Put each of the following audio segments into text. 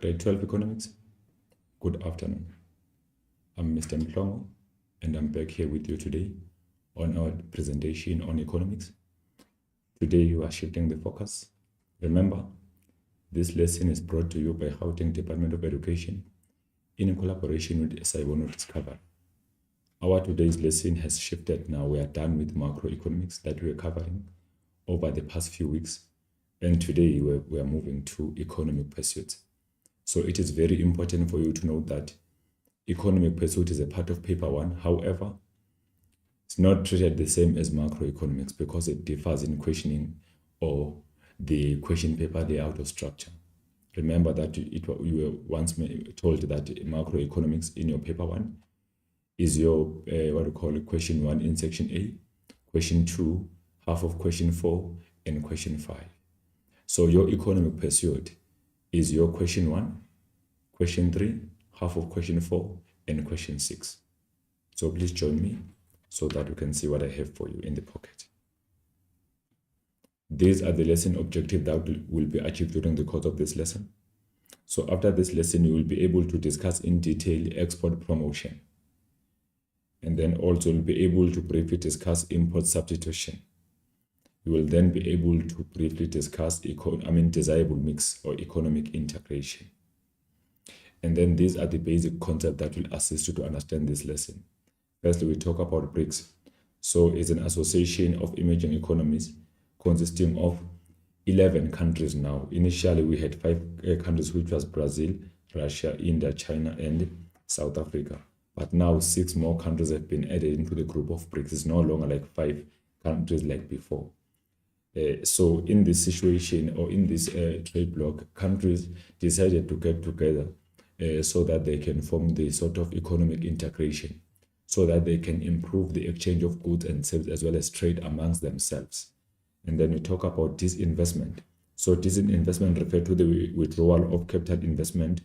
Grade 12 Economics. Good afternoon. I'm Mr. Mhlongo, and I'm back here with you today on our presentation on economics. Today we are shifting the focus. Remember, this lesson is brought to you by Gauteng Department of Education in collaboration with Saibono Discovery. Our today's lesson has shifted now. We are done with macroeconomics that we were covering over the past few weeks. And today we are moving to economic pursuits. So it is very important for you to know that economic pursuit is a part of paper 1. However, it's not treated the same as macroeconomics because it differs in questioning or the question paper layout or structure. Remember that you were once told that macroeconomics in your paper 1 is your what we call it, question 1 in section A, question 2, half of question 4, and question 5. So your economic pursuit is your question 1, question 3, half of question 4, and question 6. So please join me so that you can see what I have for you in the pocket. These are the lesson objectives that will be achieved during the course of this lesson. So after this lesson, you will be able to discuss in detail export promotion. And then also you'll be able to briefly discuss import substitution. You will then be able to briefly discuss desirable mix or economic integration. And then these are the basic concepts that will assist you to understand this lesson. Firstly, we talk about BRICS. So it's an association of emerging economies consisting of 11 countries now. Initially, we had 5 countries, which was Brazil, Russia, India, China, and South Africa. But now 6 more countries have been added into the group of BRICS. It's no longer like 5 countries like before. So in this situation or in this trade bloc, countries decided to get together so that they can form the sort of economic integration, so that they can improve the exchange of goods and services as well as trade amongst themselves. And then we talk about disinvestment. So disinvestment refers to the withdrawal of capital investment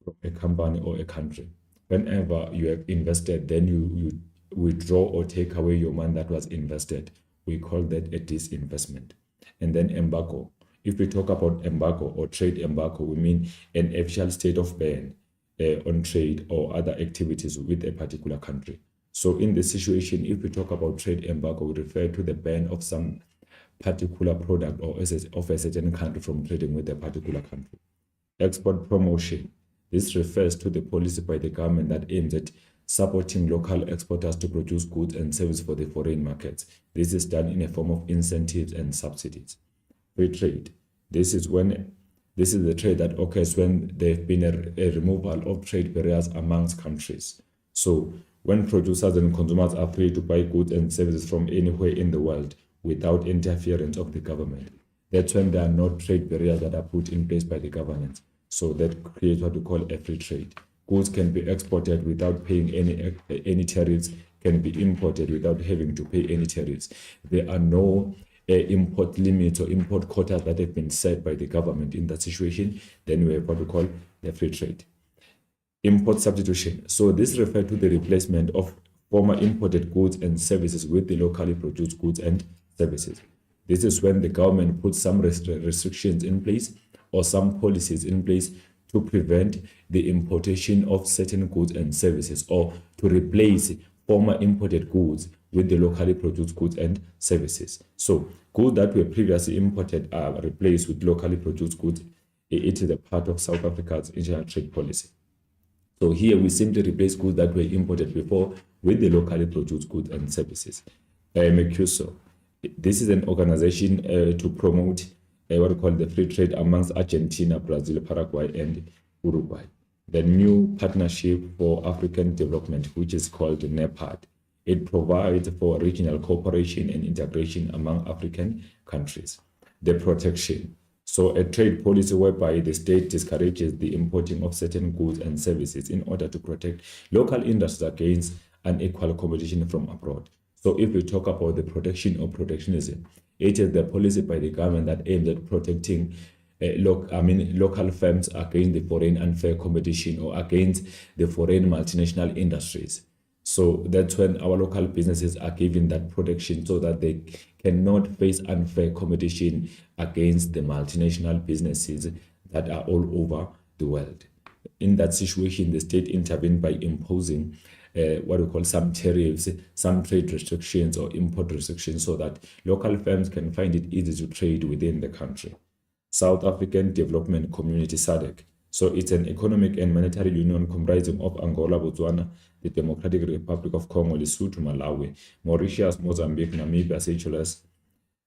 from a company or a country. Whenever you have invested, then you withdraw or take away your money that was invested. We call that a disinvestment. And then embargo. If we talk about embargo or trade embargo, we mean an official state of ban on trade or other activities with a particular country. So in this situation, if we talk about trade embargo, we refer to the ban of some particular product or of a certain country from trading with a particular country. Export promotion. This refers to the policy by the government that aims at supporting local exporters to produce goods and services for the foreign markets. This is done in a form of incentives and subsidies. Free trade. This is the trade that occurs when there have been a removal of trade barriers amongst countries. So when producers and consumers are free to buy goods and services from anywhere in the world without interference of the government, that's when there are no trade barriers that are put in place by the government. So that creates what we call a free trade. Goods can be exported without paying any tariffs, can be imported without having to pay any tariffs. There are no import limits or import quotas that have been set by the government. In that situation, then we have what we call the free trade. Import substitution. So this refers to the replacement of former imported goods and services with the locally produced goods and services. This is when the government puts some restrictions in place or some policies in place to prevent the importation of certain goods and services, or to replace former imported goods with the locally produced goods and services. So goods that were previously imported are replaced with locally produced goods. It is a part of South Africa's internal trade policy. So here we simply replace goods that were imported before with the locally produced goods and services. Mercosur. This is an organization to promote what we call the free trade amongst Argentina, Brazil, Paraguay, and Uruguay. The new partnership for African development, which is called NEPAD. It provides for regional cooperation and integration among African countries. The protection. So a trade policy whereby the state discourages the importing of certain goods and services in order to protect local industries against unequal competition from abroad. So if we talk about the protection or protectionism, it is the policy by the government that aims at protecting local firms against the foreign unfair competition or against the foreign multinational industries. So that's when our local businesses are given that protection so that they cannot face unfair competition against the multinational businesses that are all over the world. In that situation, the state intervened by imposing what we call some tariffs, some trade restrictions or import restrictions so that local firms can find it easy to trade within the country. South African Development Community, SADC. So it's an economic and monetary union comprising of Angola, Botswana, the Democratic Republic of Congo, Lesotho, Malawi, Mauritius, Mozambique, Namibia, Seychelles,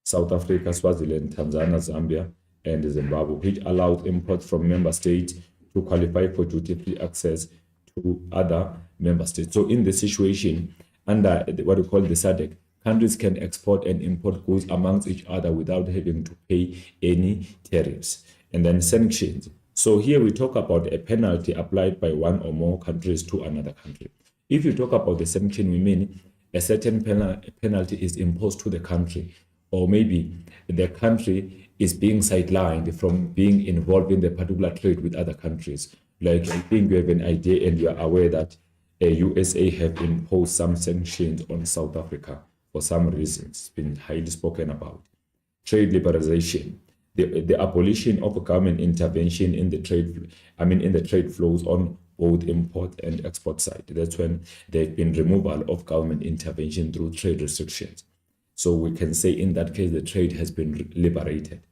South Africa, Swaziland, Tanzania, Zambia, and Zimbabwe, which allowed imports from member states to qualify for duty-free access to other member states. So in the situation, under what we call the SADC, countries can export and import goods amongst each other without having to pay any tariffs. And then sanctions. So here we talk about a penalty applied by one or more countries to another country. If you talk about the sanction, we mean a certain penalty is imposed to the country, or maybe the country is being sidelined from being involved in the particular trade with other countries. Like I think you have an idea and you are aware that USA have imposed some sanctions on South Africa for some reasons. It's been highly spoken about. Trade liberalization, the abolition of government intervention in the trade flows on both import and export side. That's when there have been removal of government intervention through trade restrictions. So we can say in that case, the trade has been liberated.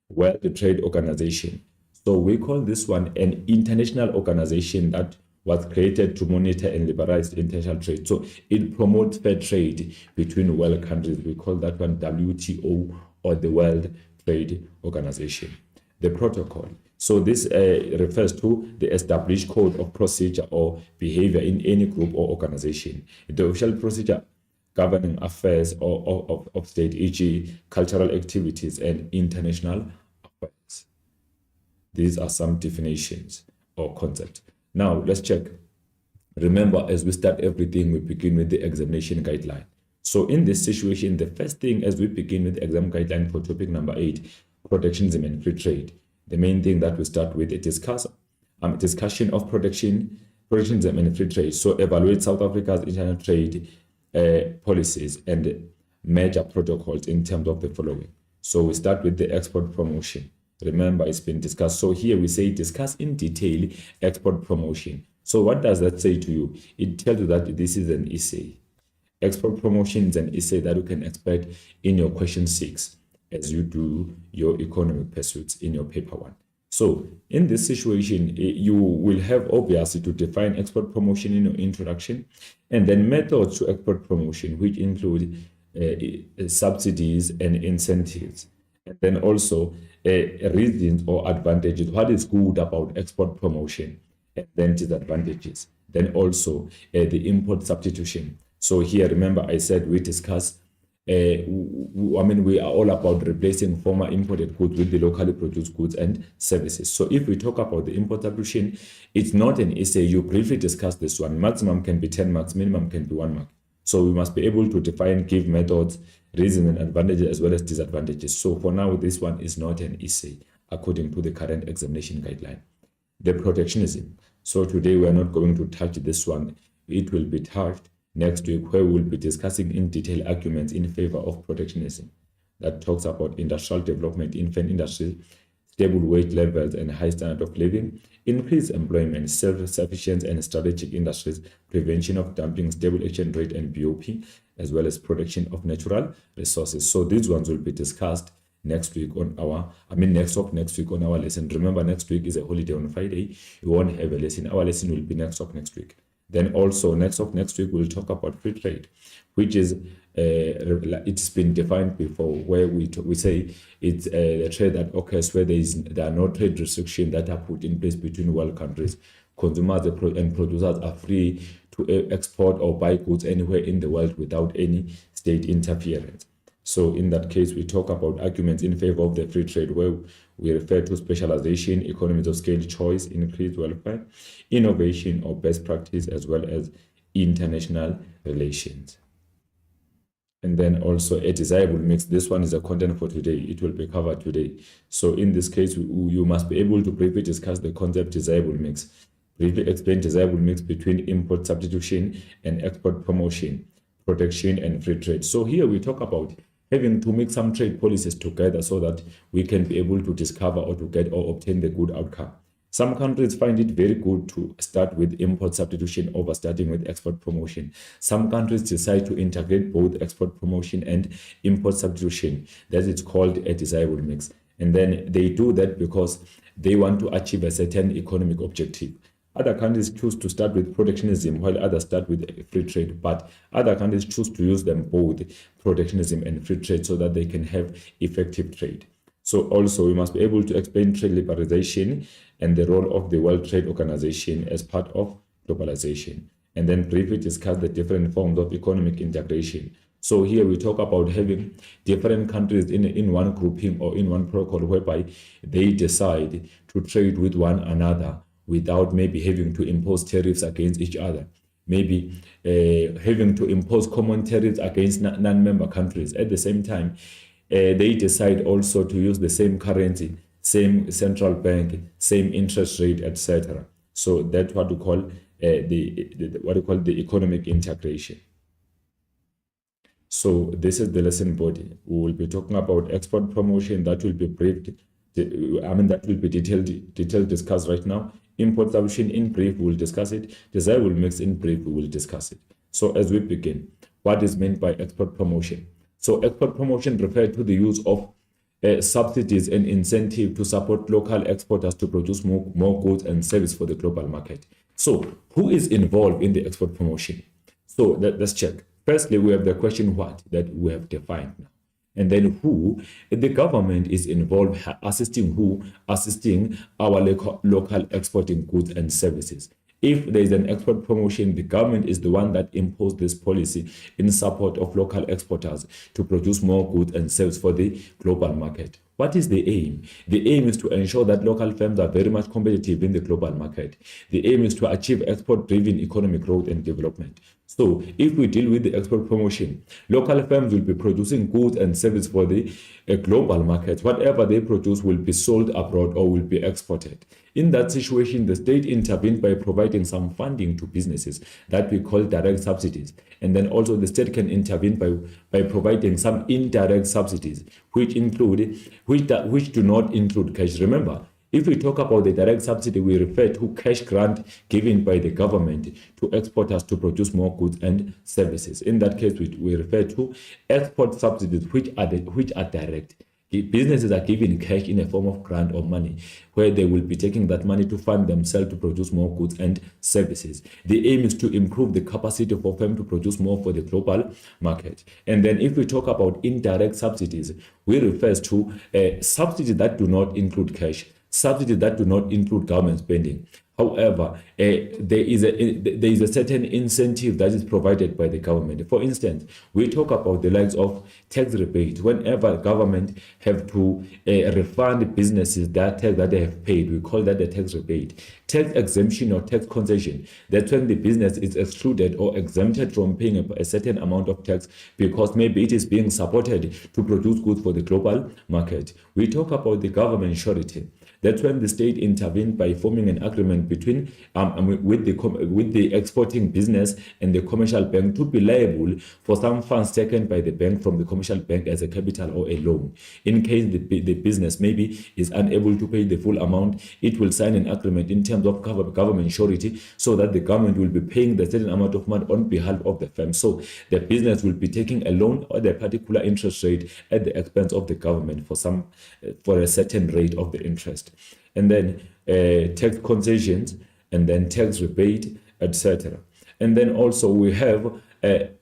World Trade Organization. So we call this one an international organization that was created to monitor and liberalize international trade. So it promotes fair trade between world countries. We call that one WTO, or the World Trade Organization. The protocol. So this refers to the established code of procedure or behavior in any group or organization. The official procedure governing affairs of state, e.g. cultural activities and international affairs. These are some definitions or concepts. Now let's check. Remember, as we start everything, we begin with the examination guideline. So in this situation, the first thing as we begin with the exam guideline for topic number 8, protectionism and free trade, the main thing that we start with is discussion of protectionism and free trade. So evaluate South Africa's international trade policies and major protocols in terms of the following. So we start with the export promotion. Remember, it's been discussed. So here we say discuss in detail export promotion. So what does that say to you? It tells you that this is an essay. Export promotion is an essay that you can expect in your question 6 as you do your economic pursuits in your paper 1. So in this situation, you will have obviously to define export promotion in your introduction, and then methods to export promotion, which include subsidies and incentives. And then also reasons or advantages. What is good about export promotion? And then disadvantages. Then also the import substitution. So here, remember, I said we discuss. We are all about replacing former imported goods with the locally produced goods and services. So if we talk about the import substitution, it's not an essay. You briefly discuss this one. Maximum can be 10 marks, minimum can be 1 mark. So we must be able to define, give methods, reasons and advantages as well as disadvantages. So for now, this one is not an essay according to the current examination guideline. The protectionism. So today we are not going to touch this one. It will be touched next week, where we will be discussing in detail arguments in favor of protectionism. That talks about industrial development, infant industry, stable wage levels and high standard of living, increased employment, self-sufficiency and strategic industries, prevention of dumping, stable exchange rate and BOP, as well as protection of natural resources. So these ones will be discussed next week on our, next week on our lesson. Remember, next week is a holiday on Friday. We won't have a lesson. Our lesson will be next week. Then also next week, we'll talk about free trade, which is, it's been defined before, where we say it's a trade that occurs where there are no trade restrictions that are put in place between world countries. Consumers and producers are free to export or buy goods anywhere in the world without any state interference. So in that case, we talk about arguments in favor of the free trade, where we refer to specialization, economies of scale, choice, increased welfare, innovation or best practice, as well as international relations. And then also a desirable mix. This one is a content for today. It will be covered today. So in this case, you must be able to briefly discuss the concept desirable mix. Briefly explain desirable mix between import substitution and export promotion, protection and free trade. So here we talk about having to make some trade policies together so that we can be able to discover or to get or obtain the good outcome. Some countries find it very good to start with import substitution over starting with export promotion. Some countries decide to integrate both export promotion and import substitution. That is called a desirable mix. And then they do that because they want to achieve a certain economic objective. Other countries choose to start with protectionism while others start with free trade, but other countries choose to use them both, protectionism and free trade, so that they can have effective trade. So also we must be able to explain trade liberalization and the role of the World Trade Organization as part of globalization, and then briefly discuss the different forms of economic integration. So here we talk about having different countries in one grouping or in one protocol whereby they decide to trade with one another without maybe having to impose tariffs against each other, maybe having to impose common tariffs against non-member countries. At the same time, they decide also to use the same currency, same central bank, same interest rate, etc. So that's what we call the economic integration. So this is the lesson body. We will be talking about export promotion. That will be briefed. That will be detailed discussed right now. Import substitution in brief, we will discuss it. Desirable mix in brief, we will discuss it. So as we begin, what is meant by export promotion? So export promotion refers to the use of subsidies and incentive to support local exporters to produce more goods and services for the global market. So who is involved in the export promotion? So let's check. Firstly, we have the question what that we have defined now. And then who? The government is involved, assisting who? Assisting our local exporting goods and services. If there is an export promotion, the government is the one that imposed this policy in support of local exporters to produce more goods and services for the global market. What is the aim? The aim is to ensure that local firms are very much competitive in the global market. The aim is to achieve export-driven economic growth and development. So if we deal with the export promotion, local firms will be producing goods and services for the global market. Whatever they produce will be sold abroad or will be exported. In that situation, the state intervened by providing some funding to businesses that we call direct subsidies. And then also the state can intervene by providing some indirect subsidies, which do not include cash. Remember, if we talk about the direct subsidy, we refer to cash grant given by the government to exporters to produce more goods and services. In that case, we refer to export subsidies, which are direct. Businesses are given cash in a form of grant or money, where they will be taking that money to fund themselves to produce more goods and services. The aim is to improve the capacity for firms to produce more for the global market. And then if we talk about indirect subsidies, we refer to subsidies that do not include cash, subsidies that do not include government spending. However, there is a certain incentive that is provided by the government. For instance, we talk about the likes of tax rebate. Whenever government have to refund businesses that tax that they have paid, we call that the tax rebate. Tax exemption or tax concession, that's when the business is excluded or exempted from paying a certain amount of tax because maybe it is being supported to produce goods for the global market. We talk about the government surety. That's when the state intervened by forming an agreement between with the exporting business and the commercial bank to be liable for some funds taken by the bank from the commercial bank as a capital or a loan. In case the business maybe is unable to pay the full amount, it will sign an agreement in terms of government surety so that the government will be paying the certain amount of money on behalf of the firm. So the business will be taking a loan or the particular interest rate at the expense of the government for a certain rate of the interest. And then tax concessions, and then tax rebate, etc. And then also we have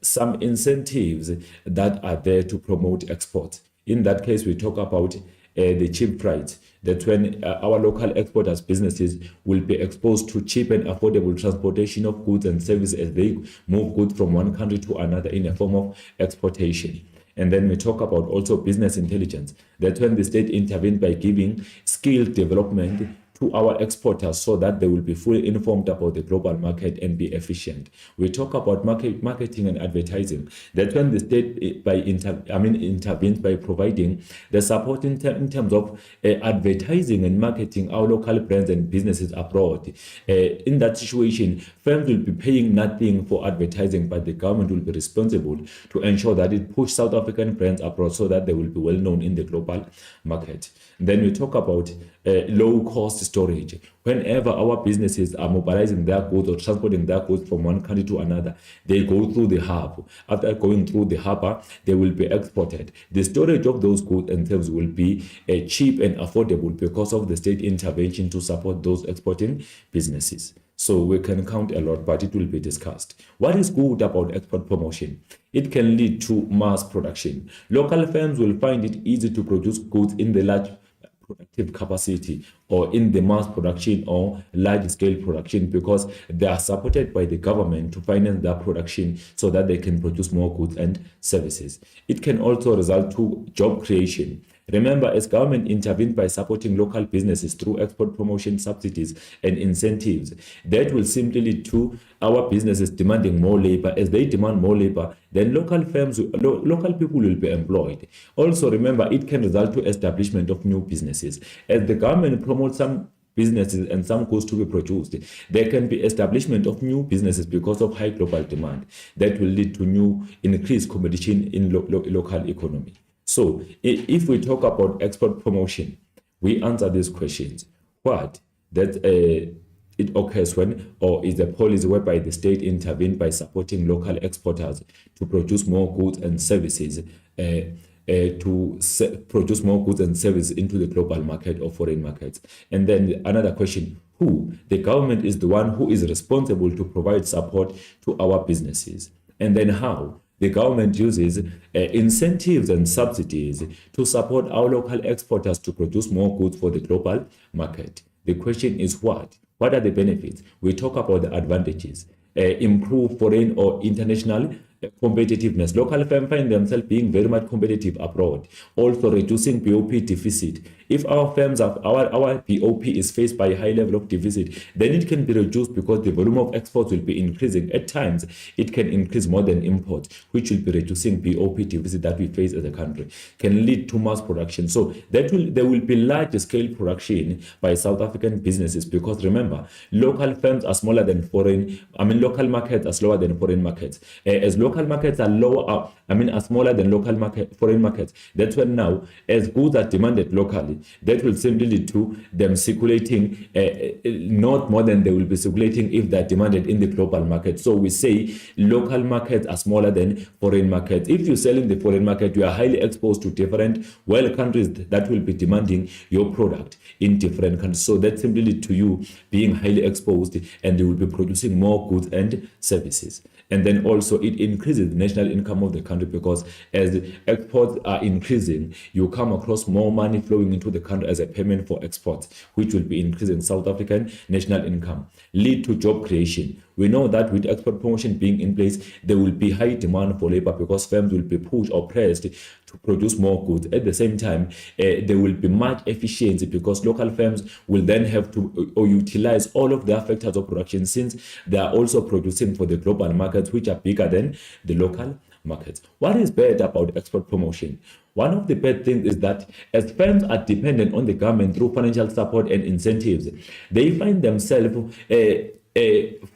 some incentives that are there to promote exports. In that case, we talk about the cheap freight. That's when our local exporters businesses will be exposed to cheap and affordable transportation of goods and services as they move goods from one country to another in a form of exportation. And then we talk about also business intelligence. That's when the state intervened by giving skill development to our exporters so that they will be fully informed about the global market and be efficient. We talk about marketing and advertising. That's when the state intervenes by providing the support in terms of advertising and marketing our local brands and businesses abroad. In that situation, firms will be paying nothing for advertising, but the government will be responsible to ensure that it pushes South African brands abroad so that they will be well known in the global market. Then we talk about low-cost storage. Whenever our businesses are mobilizing their goods or transporting their goods from one country to another, they go through the hub. After going through the harbor, they will be exported. The storage of those goods and services will be cheap and affordable because of the state intervention to support those exporting businesses. So we can count a lot, but it will be discussed. What is good about export promotion? It can lead to mass production. Local firms will find it easy to produce goods in the large productive capacity or in the mass production or large scale production because they are supported by the government to finance their production so that they can produce more goods and services. It can also result to job creation. Remember, as government intervened by supporting local businesses through export promotion subsidies and incentives, that will simply lead to our businesses demanding more labor. As they demand more labor, then local firms, local people will be employed. Also, remember, it can result to establishment of new businesses. As the government promotes some businesses and some goods to be produced, there can be establishment of new businesses because of high global demand. That will lead to new increased competition in local economy. So if we talk about export promotion, we answer these questions. What? That it occurs when or is a policy whereby the state intervened by supporting local exporters to produce more goods and services produce more goods and services into the global market or foreign markets. And then another question, who? The government is the one who is responsible to provide support to our businesses. And then how? The government uses incentives and subsidies to support our local exporters to produce more goods for the global market. The question is what? What are the benefits? We talk about the advantages. Improve foreign or international competitiveness. Local firms find themselves being very much competitive abroad. Also reducing BOP deficit. If our firms have our BOP is faced by a high level of deficit, then it can be reduced because the volume of exports will be increasing. At times, it can increase more than imports, which will be reducing BOP deficit that we face as a country. Can lead to mass production. So there will be large scale production by South African businesses because remember, local firms are smaller than foreign. Local markets are slower than foreign markets. As local markets are are smaller than foreign markets. That's when now, as goods are demanded locally, that will simply lead to them circulating not more than they will be circulating if they're demanded in the global market. So we say local markets are smaller than foreign markets. If you sell in the foreign market, you are highly exposed to different countries that will be demanding your product in different countries. So that simply leads to you being highly exposed and you will be producing more goods and services. And then also it increases the national income of the country because as exports are increasing, you come across more money flowing into the country as a payment for exports, which will be increasing South African national income. Lead to job creation. We know that with export promotion being in place, there will be high demand for labor because firms will be pushed or pressed to produce more goods. At the same time, there will be much efficiency because local firms will then have to utilize all of their factors of production since they are also producing for the global markets, which are bigger than the local markets. What is bad about export promotion? One of the bad things is that as firms are dependent on the government through financial support and incentives, they find themselves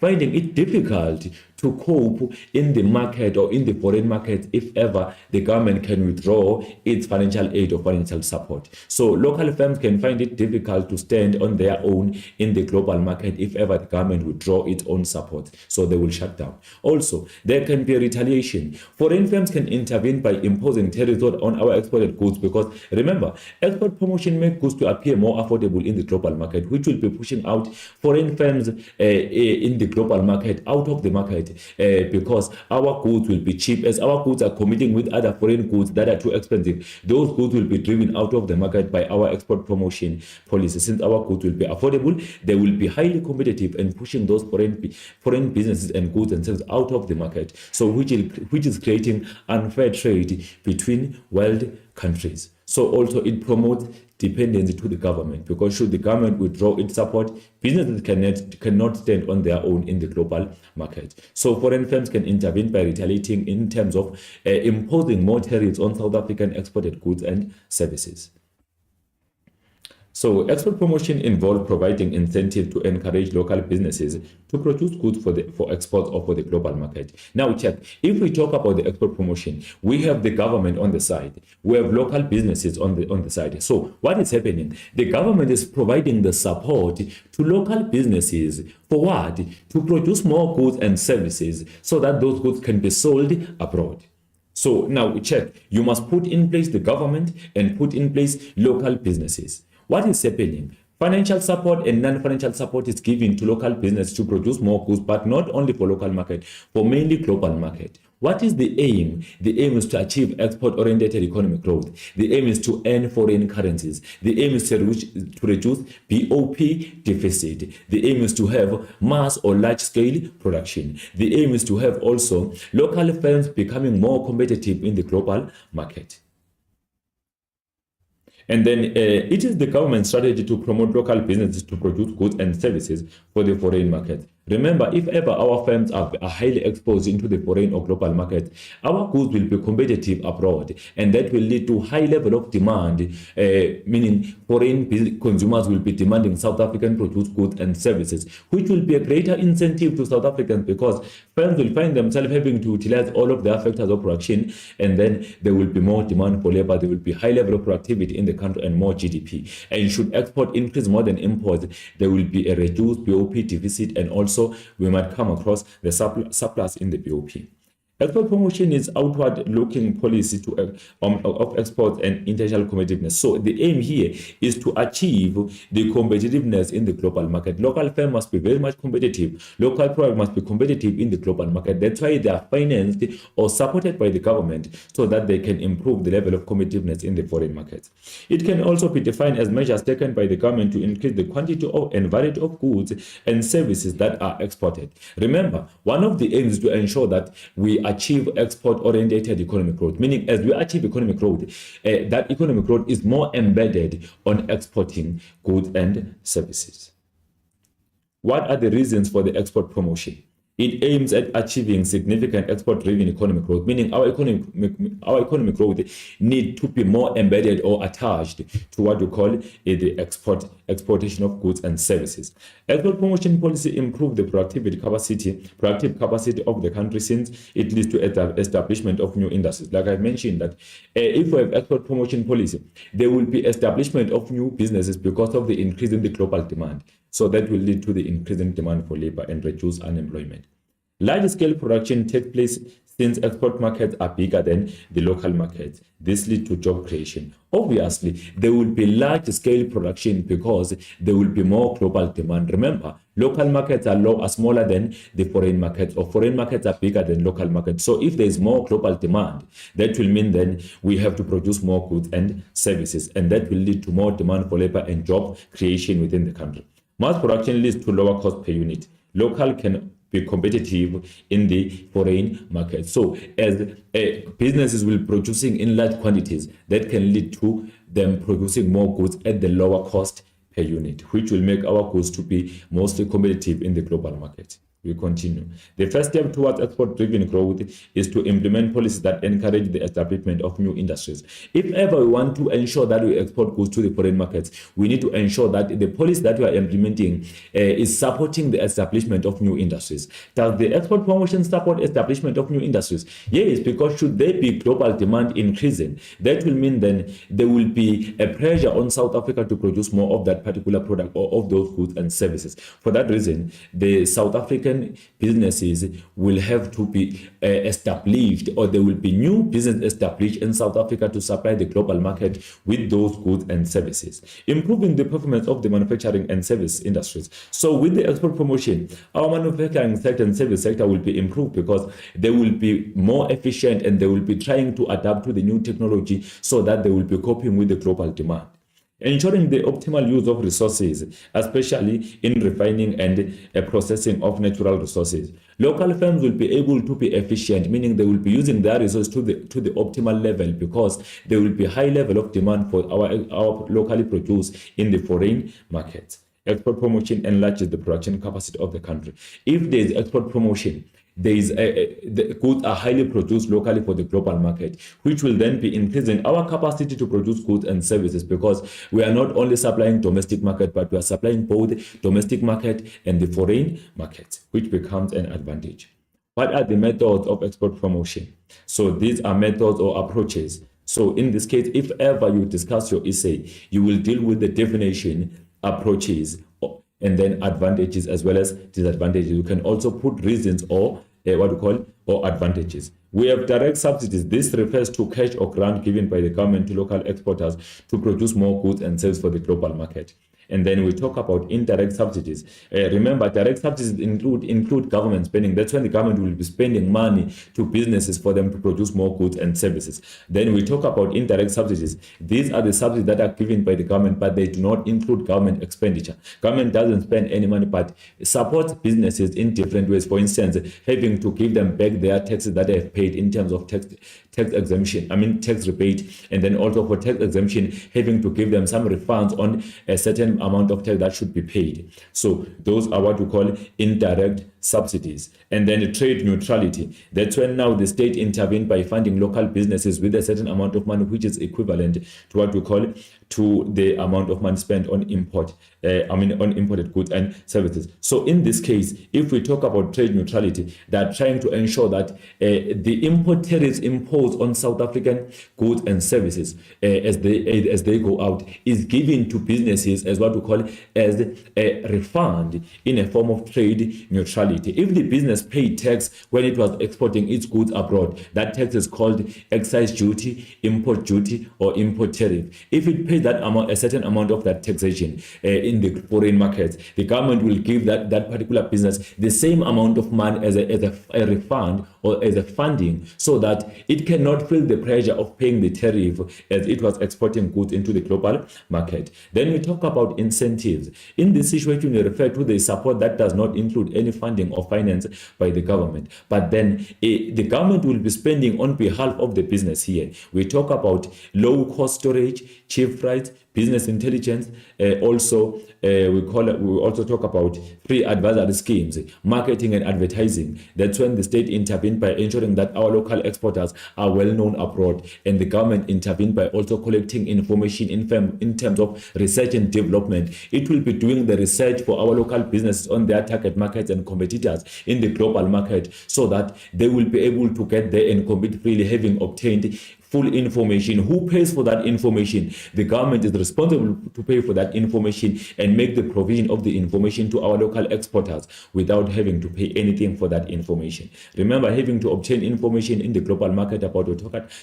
finding it difficult to cope in the market or in the foreign market if ever the government can withdraw its financial aid or financial support. So local firms can find it difficult to stand on their own in the global market if ever the government withdraw its own support. So they will shut down. Also, there can be retaliation. Foreign firms can intervene by imposing tariffs on our exported goods because remember, export promotion makes goods to appear more affordable in the global market, which will be pushing out foreign firms in the global market out of the market. Because our goods will be cheap. As our goods are competing with other foreign goods that are too expensive, those goods will be driven out of the market by our export promotion policy. Since our goods will be affordable, they will be highly competitive and pushing those foreign businesses and goods and services out of the market. So which is creating unfair trade between world countries. So also it promotes dependency to the government because should the government withdraw its support, businesses cannot stand on their own in the global market. So foreign firms can intervene by retaliating in terms of imposing more tariffs on South African exported goods and services. So export promotion involves providing incentive to encourage local businesses to produce goods for export or for the global market. Now check, if we talk about the export promotion, we have the government on the side, we have local businesses on the side. So what is happening? The government is providing the support to local businesses for what? To produce more goods and services so that those goods can be sold abroad. So now check, you must put in place the government and put in place local businesses. What is happening? Financial support and non-financial support is given to local business to produce more goods, but not only for local market, for mainly global market. What is the aim? The aim is to achieve export-oriented economic growth. The aim is to earn foreign currencies. The aim is to reduce BOP deficit. The aim is to have mass or large-scale production. The aim is to have also local firms becoming more competitive in the global market. And then it is the government's strategy to promote local businesses to produce goods and services for the foreign market. Remember, if ever our firms are highly exposed into the foreign or global market, our goods will be competitive abroad, and that will lead to high level of demand, meaning foreign consumers will be demanding South African produced goods and services, which will be a greater incentive to South Africans because firms will find themselves having to utilize all of their factors of production, and then there will be more demand for labor, there will be high level of productivity in the country and more GDP. And should export increase more than import, there will be a reduced BOP deficit, and also we might come across the surplus in the BOP. Export promotion is outward-looking policy of exports and international competitiveness. So the aim here is to achieve the competitiveness in the global market. Local firms must be very much competitive. Local products must be competitive in the global market. That's why they are financed or supported by the government so that they can improve the level of competitiveness in the foreign markets. It can also be defined as measures taken by the government to increase the quantity of and variety of goods and services that are exported. Remember, one of the aims is to ensure that we achieve export-oriented economic growth, meaning as we achieve economic growth, that economic growth is more embedded on exporting goods and services. What are the reasons for the export promotion? It aims at achieving significant export-driven economic growth, meaning our economic growth need to be more embedded or attached to what we call the exportation of goods and services. Export promotion policy improve the productive capacity of the country, since it leads to establishment of new industries. Like I mentioned, that if we have export promotion policy, there will be establishment of new businesses because of the increase in the global demand. So that will lead to the increase in demand for labor and reduce unemployment. Large-scale production takes place since export markets are bigger than the local markets. This leads to job creation. Obviously, there will be large-scale production because there will be more global demand. Remember, local markets are smaller than the foreign markets, or foreign markets are bigger than local markets. So if there is more global demand, that will mean then we have to produce more goods and services, and that will lead to more demand for labor and job creation within the country. Mass production leads to lower cost per unit. Local can be competitive in the foreign market. So as businesses will be producing in large quantities, that can lead to them producing more goods at the lower cost per unit, which will make our goods to be mostly competitive in the global market. We continue. The first step towards export-driven growth is to implement policies that encourage the establishment of new industries. If ever we want to ensure that we export goods to the foreign markets, we need to ensure that the policy that we are implementing is supporting the establishment of new industries. Does the export promotion support establishment of new industries? Yes, because should there be global demand increasing, that will mean then there will be a pressure on South Africa to produce more of that particular product or of those goods and services. For that reason, the South African businesses will have to be established, or there will be new business established in South Africa to supply the global market with those goods and services, improving the performance of the manufacturing and service industries. So with the export promotion, our manufacturing sector and service sector will be improved because they will be more efficient and they will be trying to adapt to the new technology so that they will be coping with the global demand. Ensuring the optimal use of resources, especially in refining and processing of natural resources. Local firms will be able to be efficient, meaning they will be using their resources to the optimal level because there will be high level of demand for our locally produced in the foreign markets. Export promotion enlarges the production capacity of the country. If there is export promotion, the goods are highly produced locally for the global market, which will then be increasing our capacity to produce goods and services, because we are not only supplying domestic market, but we are supplying both domestic market and the foreign markets, which becomes an advantage. What are the methods of export promotion? So these are methods or approaches. So in this case, if ever you discuss your essay, you will deal with the definition, approaches, and then advantages as well as disadvantages. You can also put reasons or or advantages. We have direct subsidies. This refers to cash or grant given by the government to local exporters to produce more goods and services for the global market. And then we talk about indirect subsidies. Remember, direct subsidies include government spending. That's when the government will be spending money to businesses for them to produce more goods and services. Then we talk about indirect subsidies. These are the subsidies that are given by the government, but they do not include government expenditure. Government doesn't spend any money, but supports businesses in different ways. For instance, having to give them back their taxes that they have paid in terms of tax exemption, tax rebate, and then also for tax exemption, having to give them some refunds on a certain amount of tax that should be paid. So those are what we call indirect subsidies. And then trade neutrality. That's when now the state intervened by funding local businesses with a certain amount of money, which is equivalent to what we call to the amount of money spent on on imported goods and services. So in this case, if we talk about trade neutrality, they're trying to ensure that the import tariffs imposed on South African goods and services as they go out is given to businesses as what we call as a refund in a form of trade neutrality. If the business paid tax when it was exporting its goods abroad, that tax is called excise duty, import duty, or import tariff. If it pays that amount, a certain amount of that taxation in the foreign markets, the government will give that particular business the same amount of money as a refund or as a funding, so that it cannot feel the pressure of paying the tariff as it was exporting goods into the global market. Then we talk about incentives. In this situation, we refer to the support that does not include any funding or finance by the government, but then the government will be spending on behalf of the business here. We talk about low cost storage, cheap freight, business intelligence. We also talk about free advisory schemes, marketing and advertising. That's when the state intervened by ensuring that our local exporters are well known abroad, and the government intervened by also collecting information in terms of research and development. It will be doing the research for our local businesses on their target markets and competitors in the global market, so that they will be able to get there and compete freely, having obtained full information. Who pays for that information? The government is responsible to pay for that information and make the provision of the information to our local exporters without having to pay anything for that information. Remember, having to obtain information in the global market about your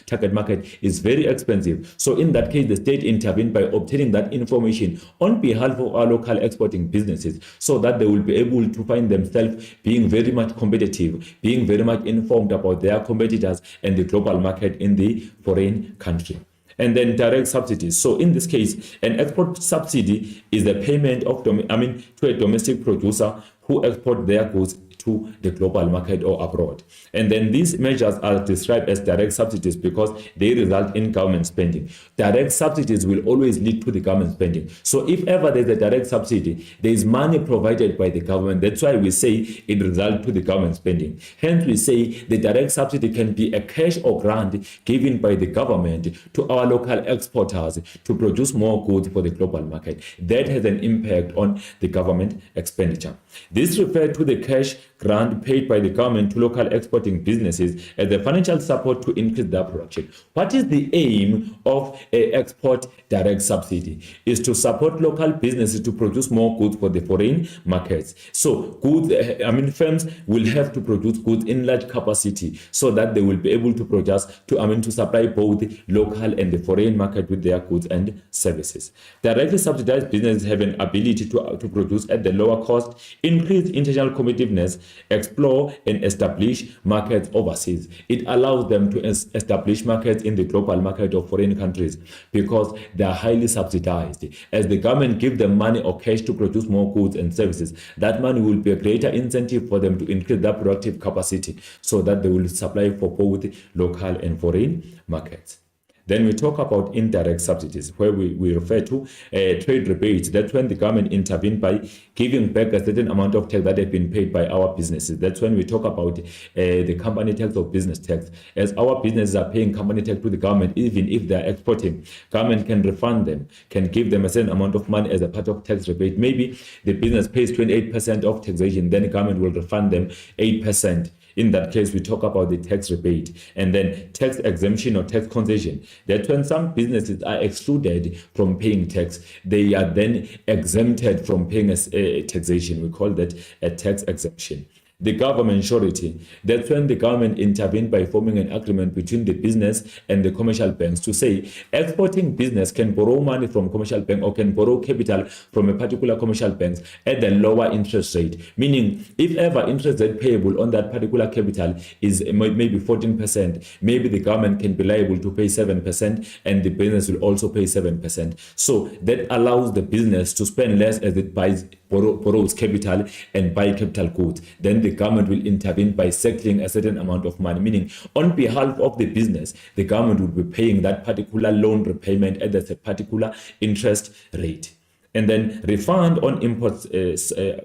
target market is very expensive. So in that case, the state intervened by obtaining that information on behalf of our local exporting businesses, so that they will be able to find themselves being very much competitive, being very much informed about their competitors and the global market in the foreign country. And then direct subsidies. So in this case, an export subsidy is the payment of to a domestic producer who export their goods to the global market or abroad. And then these measures are described as direct subsidies because they result in government spending. Direct subsidies will always lead to the government spending. So if ever there's a direct subsidy, there is money provided by the government. That's why we say it results to the government spending. Hence we say the direct subsidy can be a cash or grant given by the government to our local exporters to produce more goods for the global market. That has an impact on the government expenditure. This refers to the cash grant paid by the government to local exporting businesses as a financial support to increase their production. What is the aim of an export direct subsidy? Is to support local businesses to produce more goods for the foreign markets. So goods, firms will have to produce goods in large capacity so that they will be able to produce to supply both the local and the foreign market with their goods and services. Directly subsidized businesses have an ability to produce at the lower cost, increase international competitiveness, explore and establish markets overseas. It allows them to establish markets in the global market of foreign countries because they are highly subsidized. As the government gives them money or cash to produce more goods and services, that money will be a greater incentive for them to increase their productive capacity so that they will supply for both local and foreign markets. Then we talk about indirect subsidies, where we refer to trade rebates. That's when the government intervened by giving back a certain amount of tax that have been paid by our businesses. That's when we talk about the company tax or business tax. As our businesses are paying company tax to the government, even if they're exporting, government can refund them, can give them a certain amount of money as a part of tax rebate. Maybe the business pays 28% of taxation, then the government will refund them 8%. In that case, we talk about the tax rebate. And then tax exemption or tax concession. That's when some businesses are excluded from paying tax. They are then exempted from paying a taxation. We call that a tax exemption. The government surety. That's when the government intervened by forming an agreement between the business and the commercial banks to say exporting business can borrow money from commercial bank or can borrow capital from a particular commercial bank at a lower interest rate. Meaning, if ever interest rate payable on that particular capital is maybe 14%, maybe the government can be liable to pay 7% and the business will also pay 7%. So that allows the business to spend less as it borrows capital and buy capital goods. Then the government will intervene by settling a certain amount of money, meaning on behalf of the business, the government will be paying that particular loan repayment at a particular interest rate. And then refund on import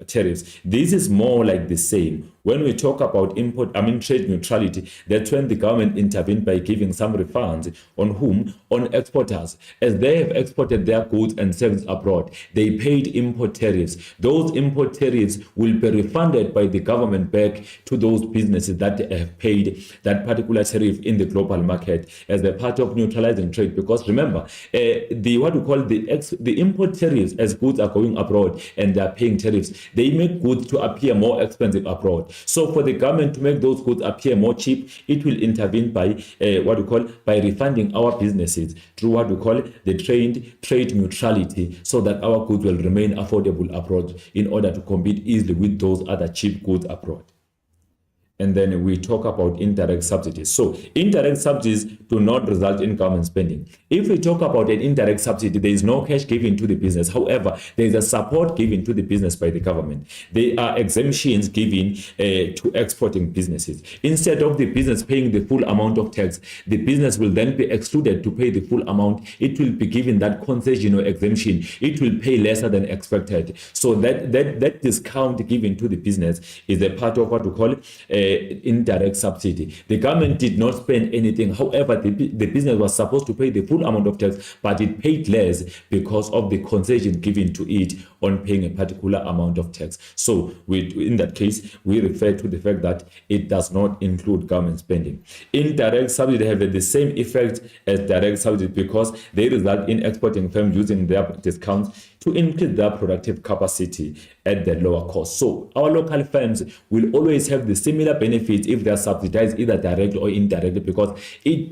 tariffs. This is more like the same. When we talk about trade neutrality, that's when the government intervened by giving some refunds on whom? On exporters. As they have exported their goods and services abroad, they paid import tariffs. Those import tariffs will be refunded by the government back to those businesses that have paid that particular tariff in the global market as a part of neutralizing trade. Because remember, the import tariffs, as goods are going abroad and they are paying tariffs, they make goods to appear more expensive abroad. So for the government to make those goods appear more cheap, it will intervene by by refunding our businesses through what we call the trade neutrality, so that our goods will remain affordable abroad in order to compete easily with those other cheap goods abroad. And then we talk about indirect subsidies. So indirect subsidies do not result in government spending. If we talk about an indirect subsidy, there is no cash given to the business. However, there is a support given to the business by the government. There are exemptions given to exporting businesses. Instead of the business paying the full amount of tax, the business will then be excluded to pay the full amount. It will be given that concession or exemption. It will pay lesser than expected. So that discount given to the business is a part of what we call indirect subsidy. The government did not spend anything. However, the business was supposed to pay the full amount of tax, but it paid less because of the concession given to it on paying a particular amount of tax. So in that case, we refer to the fact that it does not include government spending. Indirect subsidies have the same effect as direct subsidies because they result in exporting firms using their discounts to increase their productive capacity at the lower cost. So our local firms will always have the similar benefits if they are subsidized either directly or indirectly, because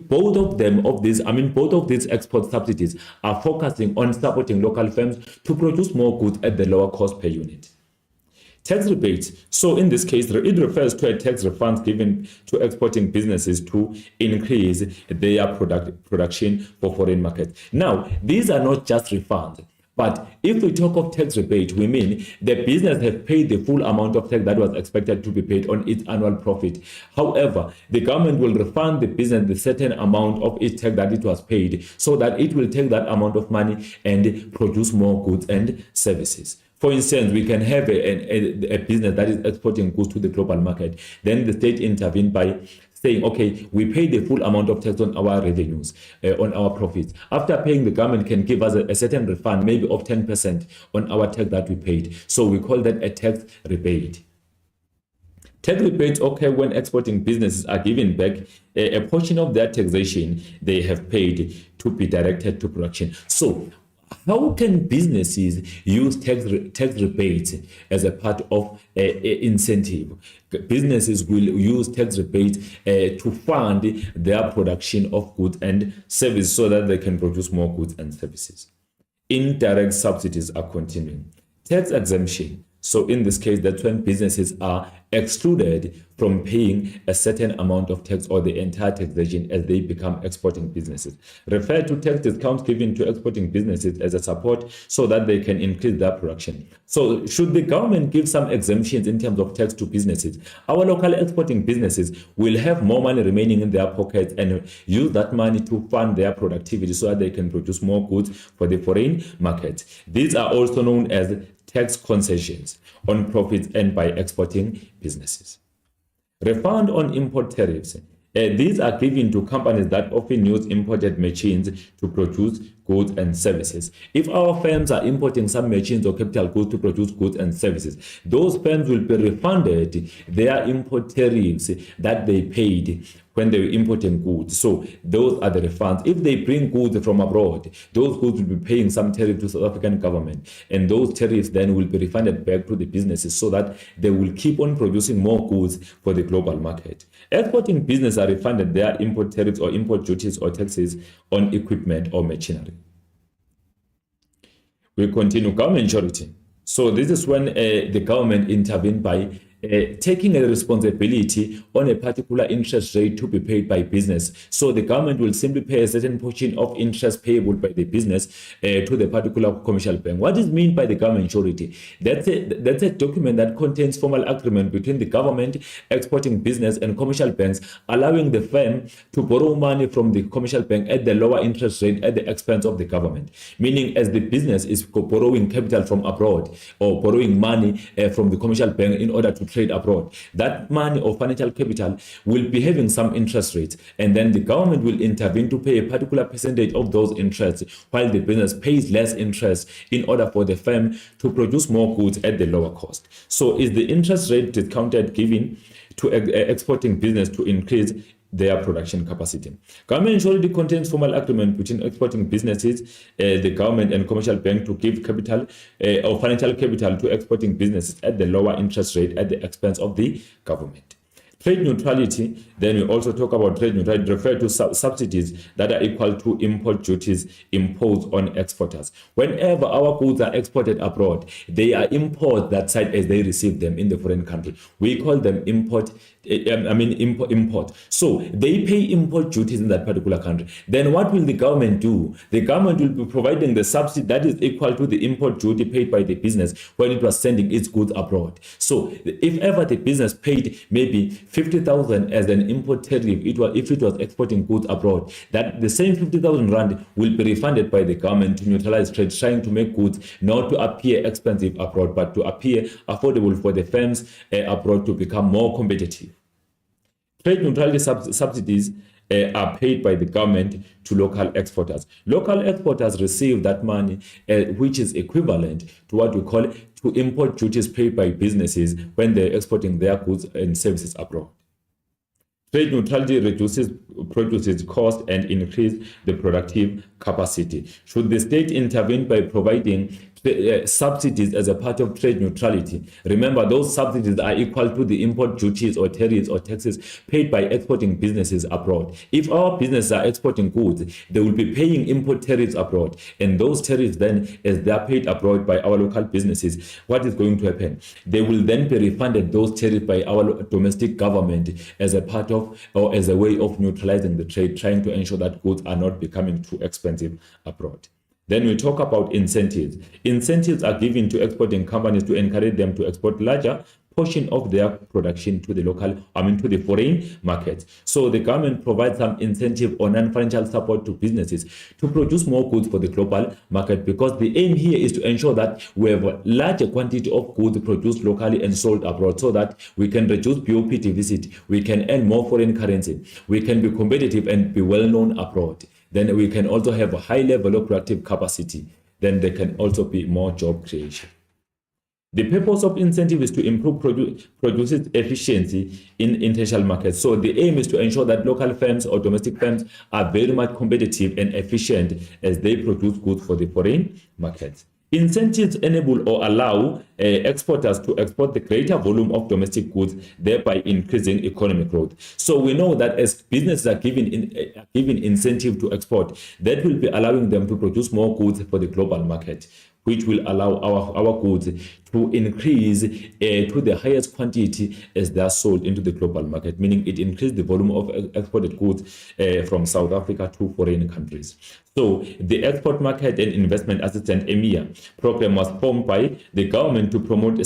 both of these export subsidies are focusing on supporting local firms to produce more goods at the lower cost per unit. Tax rebates. So in this case, it refers to a tax refund given to exporting businesses to increase their production for foreign markets. Now, these are not just refunds. But if we talk of tax rebate, we mean the business has paid the full amount of tax that was expected to be paid on its annual profit. However, the government will refund the business the certain amount of its tax that it was paid, so that it will take that amount of money and produce more goods and services. For instance, we can have a business that is exporting goods to the global market. Then the state intervened by saying, okay, we pay the full amount of tax on our revenues, on our profits. After paying, the government can give us a certain refund, maybe of 10% on our tax that we paid. So we call that a tax rebate. Tax rebates occur when exporting businesses are given back a portion of their taxation they have paid to be directed to production. So how can businesses use tax rebates as a part of incentive? Businesses will use tax rebates to fund their production of goods and services so that they can produce more goods and services. Indirect subsidies are continuing. Tax exemption. So in this case, that's when businesses are excluded from paying a certain amount of tax or the entire taxation as they become exporting businesses. Refer to tax discounts given to exporting businesses as a support so that they can increase their production. So should the government give some exemptions in terms of tax to businesses, our local exporting businesses will have more money remaining in their pockets and use that money to fund their productivity so that they can produce more goods for the foreign market. These are also known as tax concessions on profits earned by exporting businesses. Refund on import tariffs. These are given to companies that often use imported machines to produce goods and services. If our firms are importing some machines or capital goods to produce goods and services, those firms will be refunded their import tariffs that they paid when they were importing goods. So those are the refunds. If they bring goods from abroad, those goods will be paying some tariff to South African government, and those tariffs then will be refunded back to the businesses so that they will keep on producing more goods for the global market. Exporting businesses are refunded their import tariffs or import duties or taxes on equipment or machinery. We continue. Government surety. So this is when the government intervened by taking a responsibility on a particular interest rate to be paid by business. So the government will simply pay a certain portion of interest payable by the business to the particular commercial bank. What is meant by the government surety? That's a document that contains formal agreement between the government, exporting business, and commercial banks, allowing the firm to borrow money from the commercial bank at the lower interest rate at the expense of the government. Meaning, as the business is borrowing capital from abroad or borrowing money from the commercial bank in order to trade abroad, that money or financial capital will be having some interest rates, and then the government will intervene to pay a particular percentage of those interests while the business pays less interest in order for the firm to produce more goods at the lower cost. So is the interest rate discounted given to exporting business to increase their production capacity? Government surety contains formal agreement between exporting businesses, the government and commercial bank to give capital or financial capital to exporting businesses at the lower interest rate at the expense of the government. Trade neutrality, then we also talk about trade neutrality, refer to subsidies that are equal to import duties imposed on exporters. Whenever our goods are exported abroad, they are imported that side as they receive them in the foreign country. We call them import. So they pay import duties in that particular country. Then what will the government do? The government will be providing the subsidy that is equal to the import duty paid by the business when it was sending its goods abroad. So if ever the business paid maybe 50,000 as an import tariff, if it was exporting goods abroad, that the same 50,000 rand will be refunded by the government to neutralize trade, trying to make goods not to appear expensive abroad, but to appear affordable for the firms abroad to become more competitive. Trade neutrality subsidies are paid by the government to local exporters. Local exporters receive that money, which is equivalent to what we call to import duties paid by businesses when they're exporting their goods and services abroad. Trade neutrality produces cost and increases the productive capacity. Should the state intervene by providing subsidies as a part of trade neutrality? Remember, those subsidies are equal to the import duties or tariffs or taxes paid by exporting businesses abroad. If our businesses are exporting goods, they will be paying import tariffs abroad, and those tariffs then, as they are paid abroad by our local businesses, what is going to happen? They will then be refunded those tariffs by our domestic government as a part of or as a way of neutralizing the trade, trying to ensure that goods are not becoming too expensive abroad. Then we talk about incentives. Incentives are given to exporting companies to encourage them to export larger portion of their production to the to the foreign markets. So the government provides some incentive or non-financial support to businesses to produce more goods for the global market, because the aim here is to ensure that we have a larger quantity of goods produced locally and sold abroad, so that we can reduce BOP deficit, we can earn more foreign currency, we can be competitive and be well known abroad. Then we can also have a high level of productive capacity. Then there can also be more job creation. The purpose of incentive is to improve produces efficiency in international markets. So the aim is to ensure that local firms or domestic firms are very much competitive and efficient as they produce goods for the foreign markets. Incentives enable or allow exporters to export the greater volume of domestic goods, thereby increasing economic growth. So we know that as businesses are given incentive to export, that will be allowing them to produce more goods for the global market, which will allow our goods to increase to the highest quantity as they are sold into the global market, meaning it increased the volume of exported goods from South Africa to foreign countries. So the Export Market and Investment Assistance EMIA program was formed by the government to promote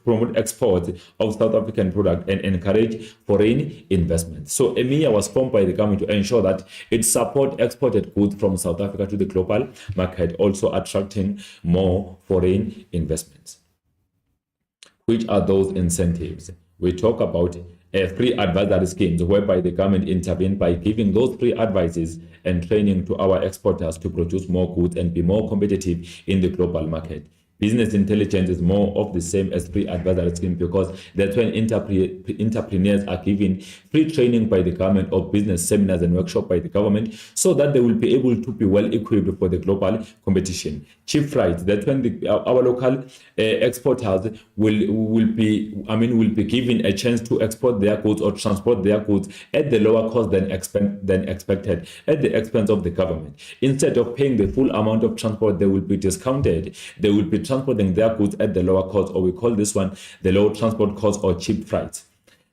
promote export of South African product and encourage foreign investment. So EMIA was formed by the government to ensure that it support exported goods from South Africa to the global market, also attracting more foreign investments. Which are those incentives? We talk about free advisory schemes whereby the government intervene by giving those free advices and training to our exporters to produce more goods and be more competitive in the global market. Business intelligence is more of the same as free advisory scheme, because that's when entrepreneurs are given free training by the government or business seminars and workshops by the government, so that they will be able to be well equipped for the global competition. Cheap freight, that's when our local exporters will be given a chance to export their goods or transport their goods at the lower cost than expected at the expense of the government. Instead of paying the full amount of transport, they will be discounted. They will be transporting their goods at the lower cost, or we call this one the low transport cost or cheap freight.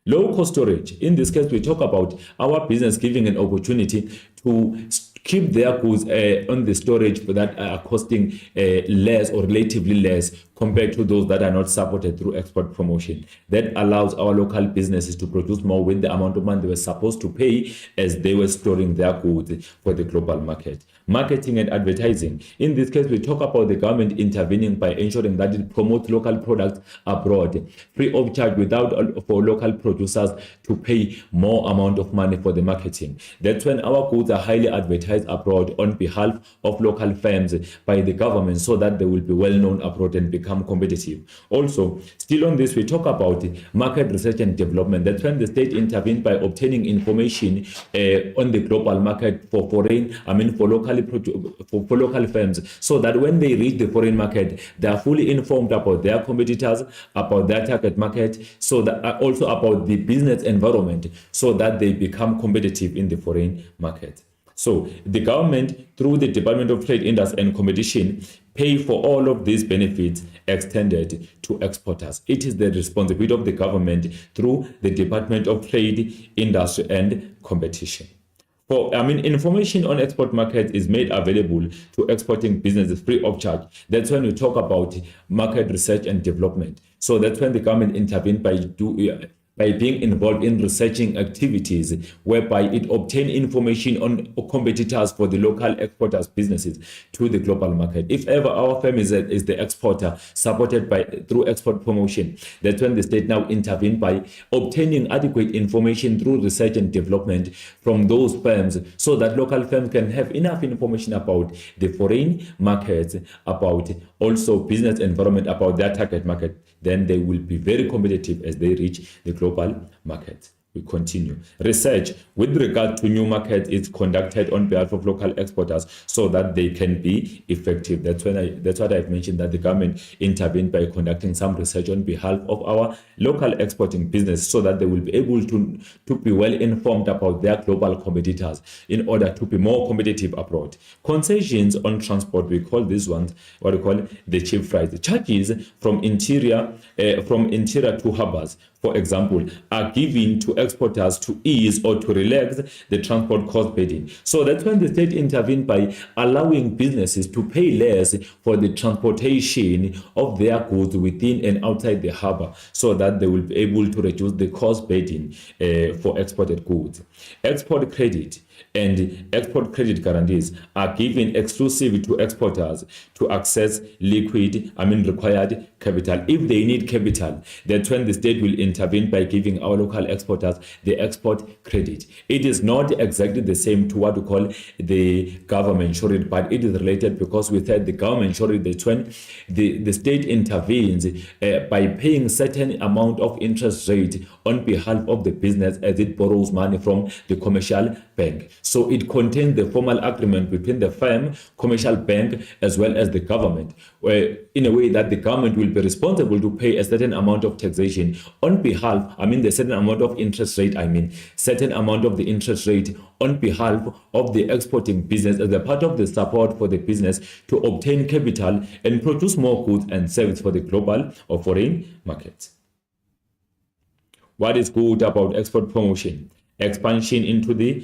Low cost storage. In this case, we talk about our business giving an opportunity to keep their goods on the storage that are costing less or relatively less compared to those that are not supported through export promotion. That allows our local businesses to produce more with the amount of money they were supposed to pay as they were storing their goods for the global market. Marketing and advertising. In this case, we talk about the government intervening by ensuring that it promotes local products abroad, free of charge, without for local producers to pay more amount of money for the marketing. That's when our goods are highly advertised abroad on behalf of local firms by the government, so that they will be well known abroad and become competitive. Also, still on this, we talk about market research and development. That's when the state intervened by obtaining information on the global market for local firms, so that when they reach the foreign market, they are fully informed about their competitors, about their target market, so that also about the business environment, so that they become competitive in the foreign market. So the government, through the Department of Trade, Industry and Competition, pay for all of these benefits extended to exporters. It is the responsibility of the government through the Department of Trade, Industry and Competition. Information on export market is made available to exporting businesses free of charge. That's when we talk about market research and development. So that's when the government intervened by being involved in researching activities whereby it obtain information on competitors for the local exporters businesses to the global market. If ever our firm is the exporter supported through export promotion, that's when the state now intervene by obtaining adequate information through research and development from those firms, so that local firms can have enough information about the foreign markets, about also business environment, about their target market. Then they will be very competitive as they reach the global market. We continue. Research with regard to new markets is conducted on behalf of local exporters, so that they can be effective. That's what I've mentioned, that the government intervened by conducting some research on behalf of our local exporting business, so that they will be able to be well informed about their global competitors in order to be more competitive abroad. Concessions on transport, we call these ones what we call the cheap freight. The charges from interior to harbors, for example, are given to exporters to ease or to relax the transport cost burden. So that's when the state intervened by allowing businesses to pay less for the transportation of their goods within and outside the harbor, so that they will be able to reduce the cost burden for exported goods. Export credit and export credit guarantees are given exclusively to exporters to access required capital. If they need capital, that's when the state will intervene by giving our local exporters the export credit. It is not exactly the same to what we call the government surety, but it is related, because we said the government surety, that's when the state intervenes by paying certain amount of interest rate on behalf of the business as it borrows money from the commercial bank. So it contains the formal agreement between the firm, commercial bank, as well as the government, where in a way that the government will be responsible to pay a certain amount of taxation on behalf, the certain amount of interest interest rate, certain amount of the interest rate on behalf of the exporting business as a part of the support for the business to obtain capital and produce more goods and services for the global or foreign markets. What is good about export promotion? Expansion into the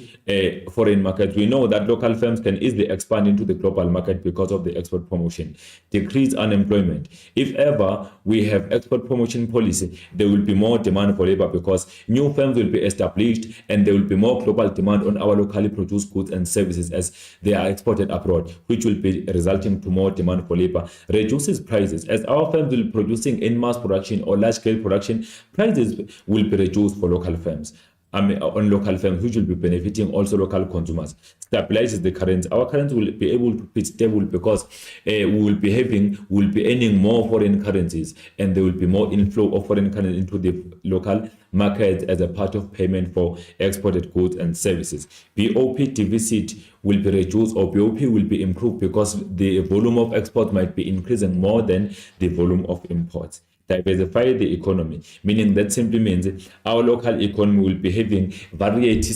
foreign market. We know that local firms can easily expand into the global market because of the export promotion. Decrease unemployment. If ever we have export promotion policy, there will be more demand for labor because new firms will be established and there will be more global demand on our locally produced goods and services as they are exported abroad, which will be resulting to more demand for labor. Reduces prices. As our firms will be producing in mass production or large-scale production, prices will be reduced for local firms. On local firms, which will be benefiting also local consumers. Stabilizes the currency. Our currency will be able to be stable because we will be earning more foreign currencies, and there will be more inflow of foreign currency into the local market as a part of payment for exported goods and services. BOP deficit will be reduced, or BOP will be improved because the volume of exports might be increasing more than the volume of imports. Diversify the economy, meaning that simply means our local economy will be having variety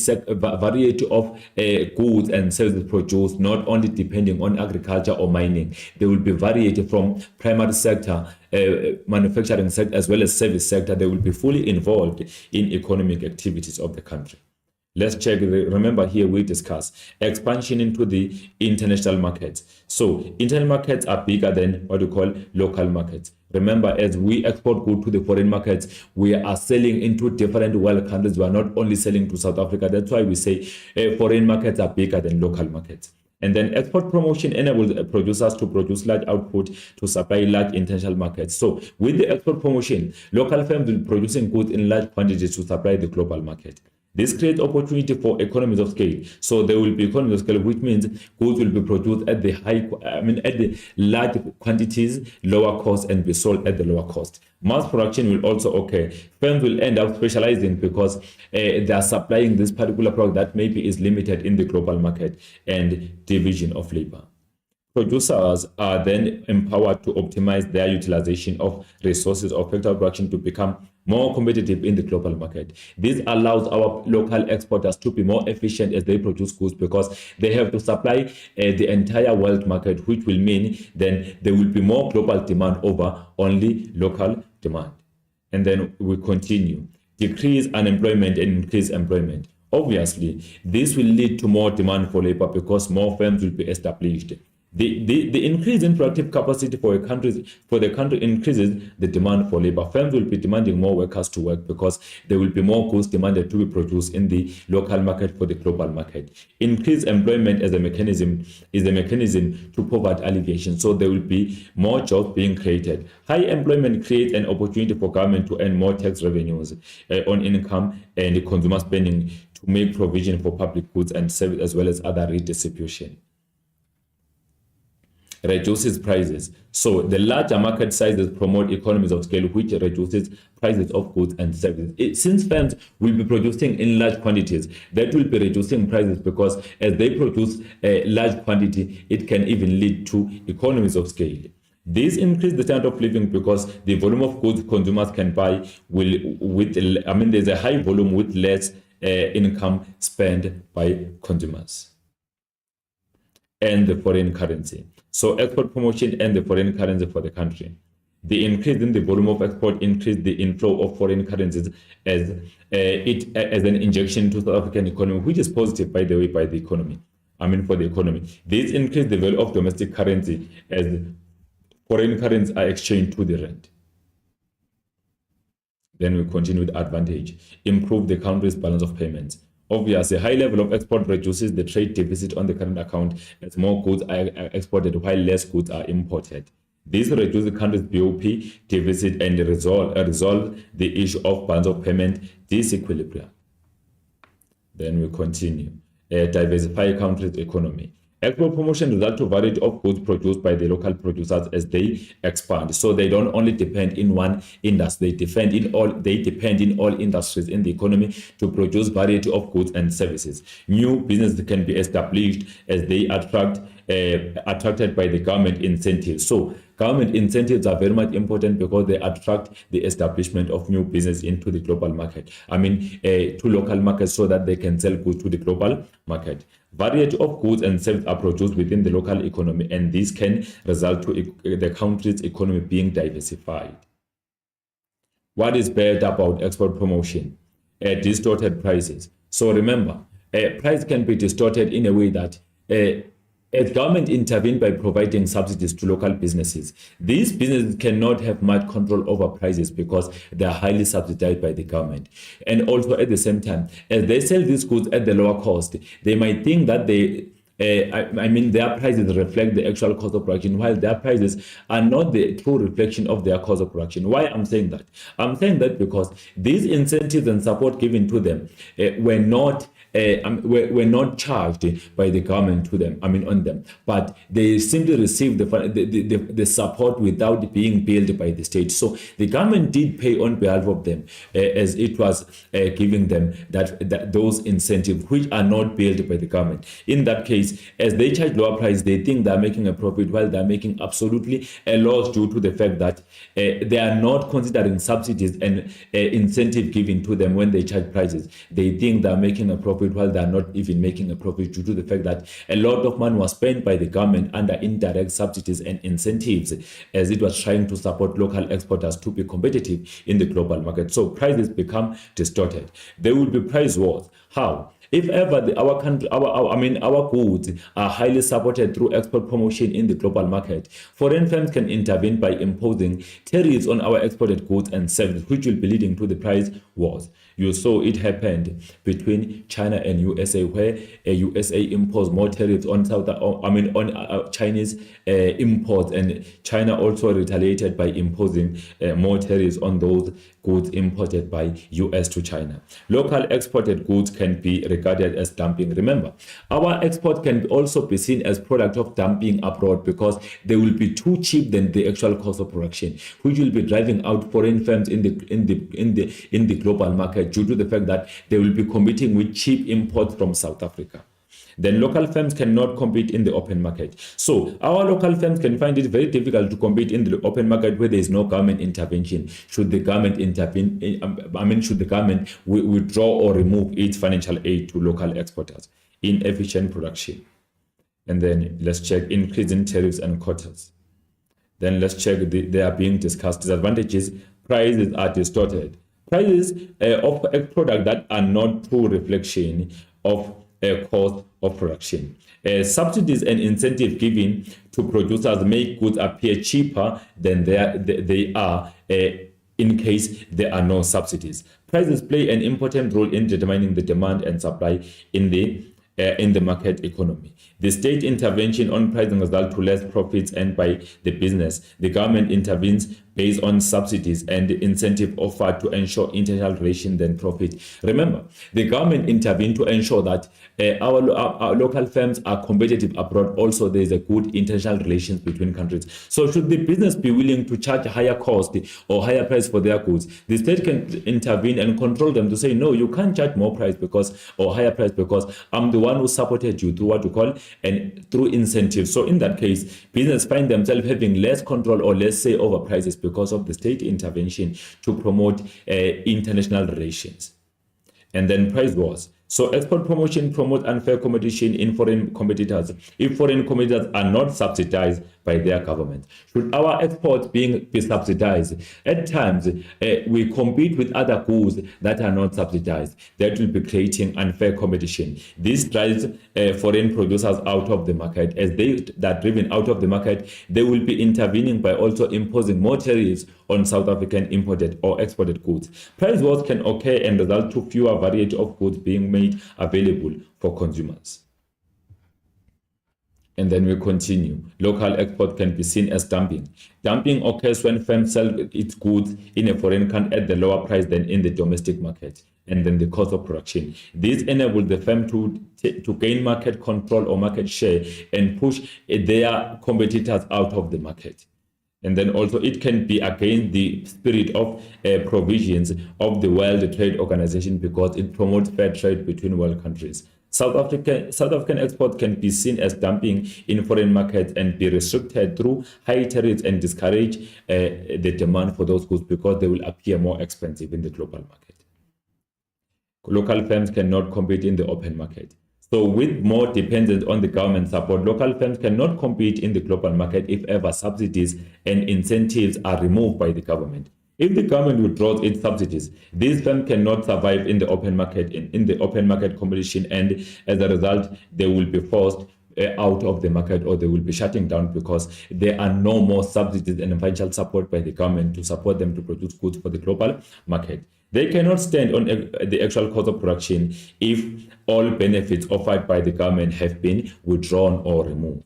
of goods and services produced, not only depending on agriculture or mining. There will be variety from primary sector, manufacturing sector, as well as service sector. They will be fully involved in economic activities of the country. Let's check. Remember here we discuss expansion into the international markets. So internal markets are bigger than what we call local markets. Remember, as we export goods to the foreign markets, we are selling into different world countries. We are not only selling to South Africa. That's why we say foreign markets are bigger than local markets. And then export promotion enables producers to produce large output to supply large international markets. So with the export promotion, local firms will be producing goods in large quantities to supply the global market. This creates opportunity for economies of scale. So there will be economies of scale, which means goods will be produced at the large quantities, lower cost, and be sold at the lower cost. Mass production will also occur. Firms will end up specializing because they are supplying this particular product that maybe is limited in the global market, and division of labor. Producers are then empowered to optimize their utilization of resources or factory production to become more competitive in the global market. This allows our local exporters to be more efficient as they produce goods because they have to supply the entire world market, which will mean then there will be more global demand over only local demand. And then we continue. Decrease unemployment and increase employment. Obviously, this will lead to more demand for labor because more firms will be established. The increase in productive capacity for the country increases the demand for labor. Firms will be demanding more workers to work because there will be more goods demanded to be produced in the local market for the global market. Increased employment as a mechanism to poverty alleviation. So there will be more jobs being created. High employment creates an opportunity for government to earn more tax revenues on income and consumer spending to make provision for public goods and services as well as other redistribution. Reduces prices. So the larger market sizes promote economies of scale, which reduces prices of goods and services. Since firms will be producing in large quantities, that will be reducing prices because as they produce a large quantity, it can even lead to economies of scale. This increases the standard of living because the volume of goods consumers can buy there's a high volume with less income spent by consumers. And the foreign currency. So export promotion and the foreign currency for the country. The increase in the volume of export increased the inflow of foreign currencies as an injection to the South African economy, which is positive, by the way, for the economy. This increased the value of domestic currency as foreign currencies are exchanged to the rand. Then we continue with advantage. Improve the country's balance of payments. Obviously, a high level of export reduces the trade deficit on the current account as more goods are exported while less goods are imported. This reduces the country's BOP deficit and resolve the issue of balance of payment disequilibrium. Then we continue. Diversify a country's economy. Export promotion results to variety of goods produced by the local producers as they expand. So they don't only depend in one industry, they depend in all industries in the economy to produce variety of goods and services. New businesses can be established as they attract attracted by the government incentives. So government incentives are very much important because they attract the establishment of new business into the global market. To local markets so that they can sell goods to the global market. Variety of goods and services are produced within the local economy, and this can result to the country's economy being diversified. What is bad about export promotion? Distorted prices. So remember, price can be distorted in a way that as government intervene by providing subsidies to local businesses, these businesses cannot have much control over prices because they are highly subsidized by the government. And also at the same time, as they sell these goods at the lower cost, they might think that their prices reflect the actual cost of production, while their prices are not the true reflection of their cost of production. Why I'm saying that? I'm saying that because these incentives and support given to them were not charged by the government to them, on them, but they simply received the support without being billed by the state. So the government did pay on behalf of them as it was giving them those incentives which are not billed by the government. In that case, as they charge lower price, they think they're making a profit while they're making absolutely a loss due to the fact that they are not considering subsidies and incentive given to them when they charge prices. They think they're making a profit while they're not even making a profit due to the fact that a lot of money was spent by the government under indirect subsidies and incentives as it was trying to support local exporters to be competitive in the global market. So prices become distorted. There will be price wars. How? If ever our goods are highly supported through export promotion in the global market, foreign firms can intervene by imposing tariffs on our exported goods and services, which will be leading to the price wars. You saw it happened between China and USA, where USA imposed more tariffs on Chinese imports, and China also retaliated by imposing more tariffs on those goods imported by US to China. Local exported goods can be regarded as dumping. Remember, our export can also be seen as product of dumping abroad because they will be too cheap than the actual cost of production, which will be driving out foreign firms in the global market due to the fact that they will be competing with cheap imports from South Africa. Then local firms cannot compete in the open market. So our local firms can find it very difficult to compete in the open market where there is no government intervention. Should the government intervene? Should the government withdraw or remove its financial aid to local exporters? Inefficient production. And then let's check increasing tariffs and quotas. Then let's check they are being discussed. Disadvantages: prices are distorted. Prices of a product that are not true reflection of cost of production. Subsidies and incentives given to producers make goods appear cheaper than they are in case there are no subsidies. Prices play an important role in determining the demand and supply in the market economy. The state intervention on pricing results to less profits earned by the business. The government intervenes based on subsidies and incentive offered to ensure international relations than profit. Remember, the government intervened to ensure that our local firms are competitive abroad. Also, there is a good international relations between countries. So should the business be willing to charge a higher cost or higher price for their goods, the state can intervene and control them to say, no, you can't charge more price or higher price because I'm the one who supported you through what you call and through incentives. So in that case, business find themselves having less control or less say over prices because of the state intervention to promote international relations. And then price wars. So export promotion promotes unfair competition in foreign competitors if foreign competitors are not subsidized by their government. Should our exports be subsidized? At times, we compete with other goods that are not subsidized. That will be creating unfair competition. This drives foreign producers out of the market. As they are driven out of the market, they will be intervening by also imposing more tariffs on South African imported or exported goods. Price wars can occur and result to fewer variety of goods being made available for consumers. And then we continue. Local export can be seen as dumping. Dumping occurs when firms sell its goods in a foreign country at the lower price than in the domestic market, and then the cost of production. This enables the firm to gain market control or market share and push their competitors out of the market. And then also it can be against the spirit of provisions of the World Trade Organization because it promotes fair trade between world countries. South African export can be seen as dumping in foreign markets and be restricted through high tariffs and discourage the demand for those goods because they will appear more expensive in the global market. Local firms cannot compete in the open market. So with more dependence on the government support, local firms cannot compete in the global market if ever subsidies and incentives are removed by the government. If the government withdraws its subsidies, these firms cannot survive in the open market, in the open market competition, and as a result, they will be forced out of the market, or they will be shutting down because there are no more subsidies and financial support by the government to support them to produce goods for the global market. They cannot stand on the actual cost of production if all benefits offered by the government have been withdrawn or removed.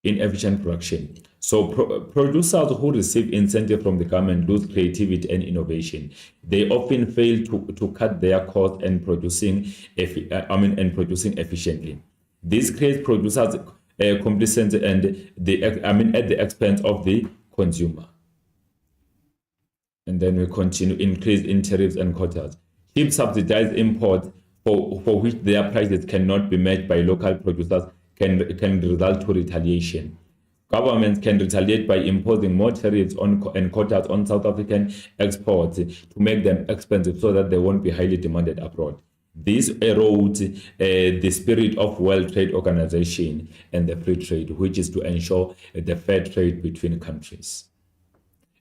Inefficient production. So producers who receive incentive from the government lose creativity and innovation. They often fail to cut their costs and producing efficiently. This creates producers complacency and at the expense of the consumer. And then we continue, increase in tariffs and quotas. Cheap subsidized imports for which their prices cannot be met by local producers can result to retaliation. Governments can retaliate by imposing more tariffs and quotas on South African exports to make them expensive so that they won't be highly demanded abroad. This erodes the spirit of World Trade Organization and the free trade, which is to ensure the fair trade between countries.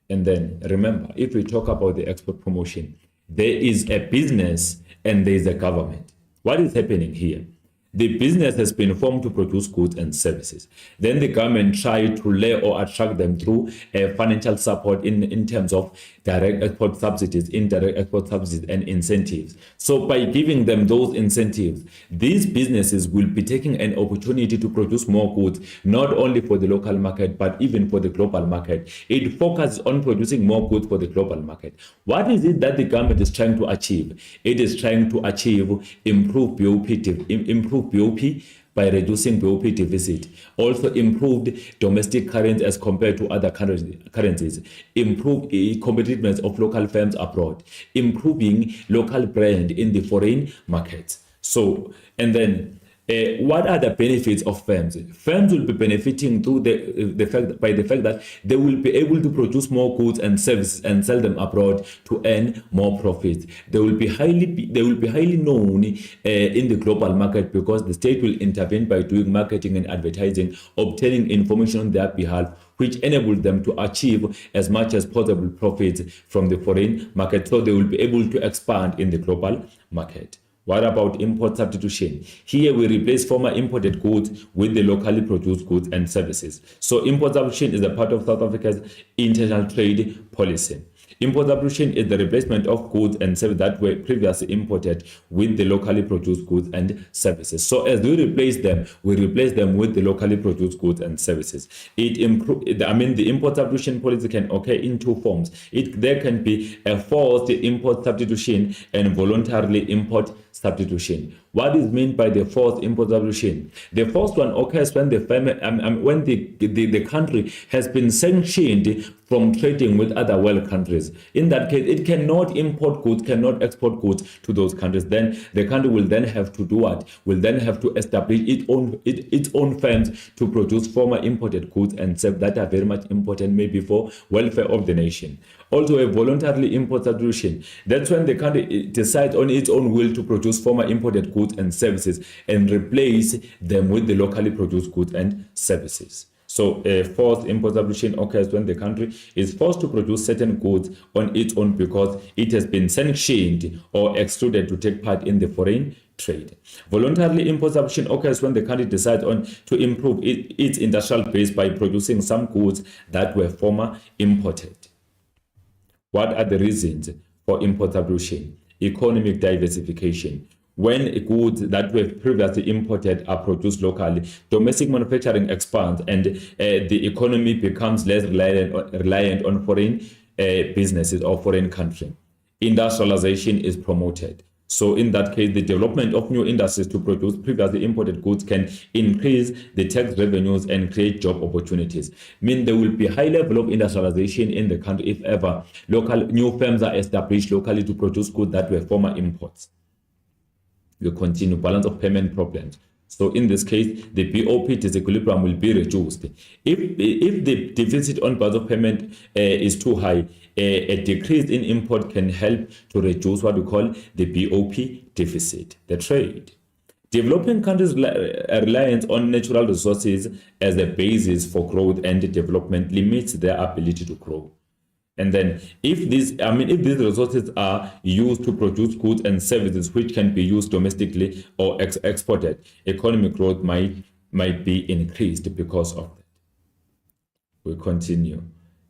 And then remember, if we talk about the export promotion, there is a business and there is a government. What is happening here? The business has been formed to produce goods and services. Then the government tried to lay or attract them through financial support in terms of direct export subsidies, indirect export subsidies, and incentives. So by giving them those incentives, these businesses will be taking an opportunity to produce more goods, not only for the local market, but even for the global market. It focuses on producing more goods for the global market. What is it that the government is trying to achieve? It is trying to achieve improved BOP by reducing BOP deficit, also improved domestic currency as compared to other currencies, improved competitiveness of local firms abroad, improving local brand in the foreign markets. So, and then what are the benefits of firms? Firms will be benefiting through the fact that they will be able to produce more goods and services and sell them abroad to earn more profits. They will be highly known in the global market because the state will intervene by doing marketing and advertising, obtaining information on their behalf, which enables them to achieve as much as possible profits from the foreign market, so they will be able to expand in the global market. What about import substitution? Here we replace former imported goods with the locally produced goods and services. So import substitution is a part of South Africa's international trade policy. Import substitution is the replacement of goods and services that were previously imported with the locally produced goods and services. So as we replace them with the locally produced goods and services. The import substitution policy can occur in two forms. There can be a forced import substitution and voluntarily import substitution. What is meant by the forced import substitution? The first one occurs when the country has been sanctioned from trading with other world countries. In that case, it cannot import goods, cannot export goods to those countries. Then the country will then have to do what? Will then have to establish its own firms to produce former imported goods and services that are very much important, maybe for welfare of the nation. Also, a voluntarily import substitution. That's when the country decides on its own will to produce former imported goods and services and replace them with the locally produced goods and services. So a forced import substitution occurs when the country is forced to produce certain goods on its own because it has been sanctioned or excluded to take part in the foreign trade. Voluntarily import substitution occurs when the country decides on to improve its industrial base by producing some goods that were former imported. What are the reasons for import substitution? Economic diversification. When goods that were previously imported are produced locally, domestic manufacturing expands and the economy becomes less reliant on foreign businesses or foreign country. Industrialization is promoted. So in that case, the development of new industries to produce previously imported goods can increase the tax revenues and create job opportunities. There will be high level of industrialization in the country if ever new firms are established locally to produce goods that were former imports. We continue balance of payment problems. So in this case, the BOP disequilibrium will be reduced. If the deficit on balance of payment is too high, a decrease in import can help to reduce what we call the BOP deficit, the trade. Developing countries' reliance on natural resources as a basis for growth and development limits their ability to grow. And then if these resources are used to produce goods and services which can be used domestically or exported, economic growth might be increased because of that. We continue.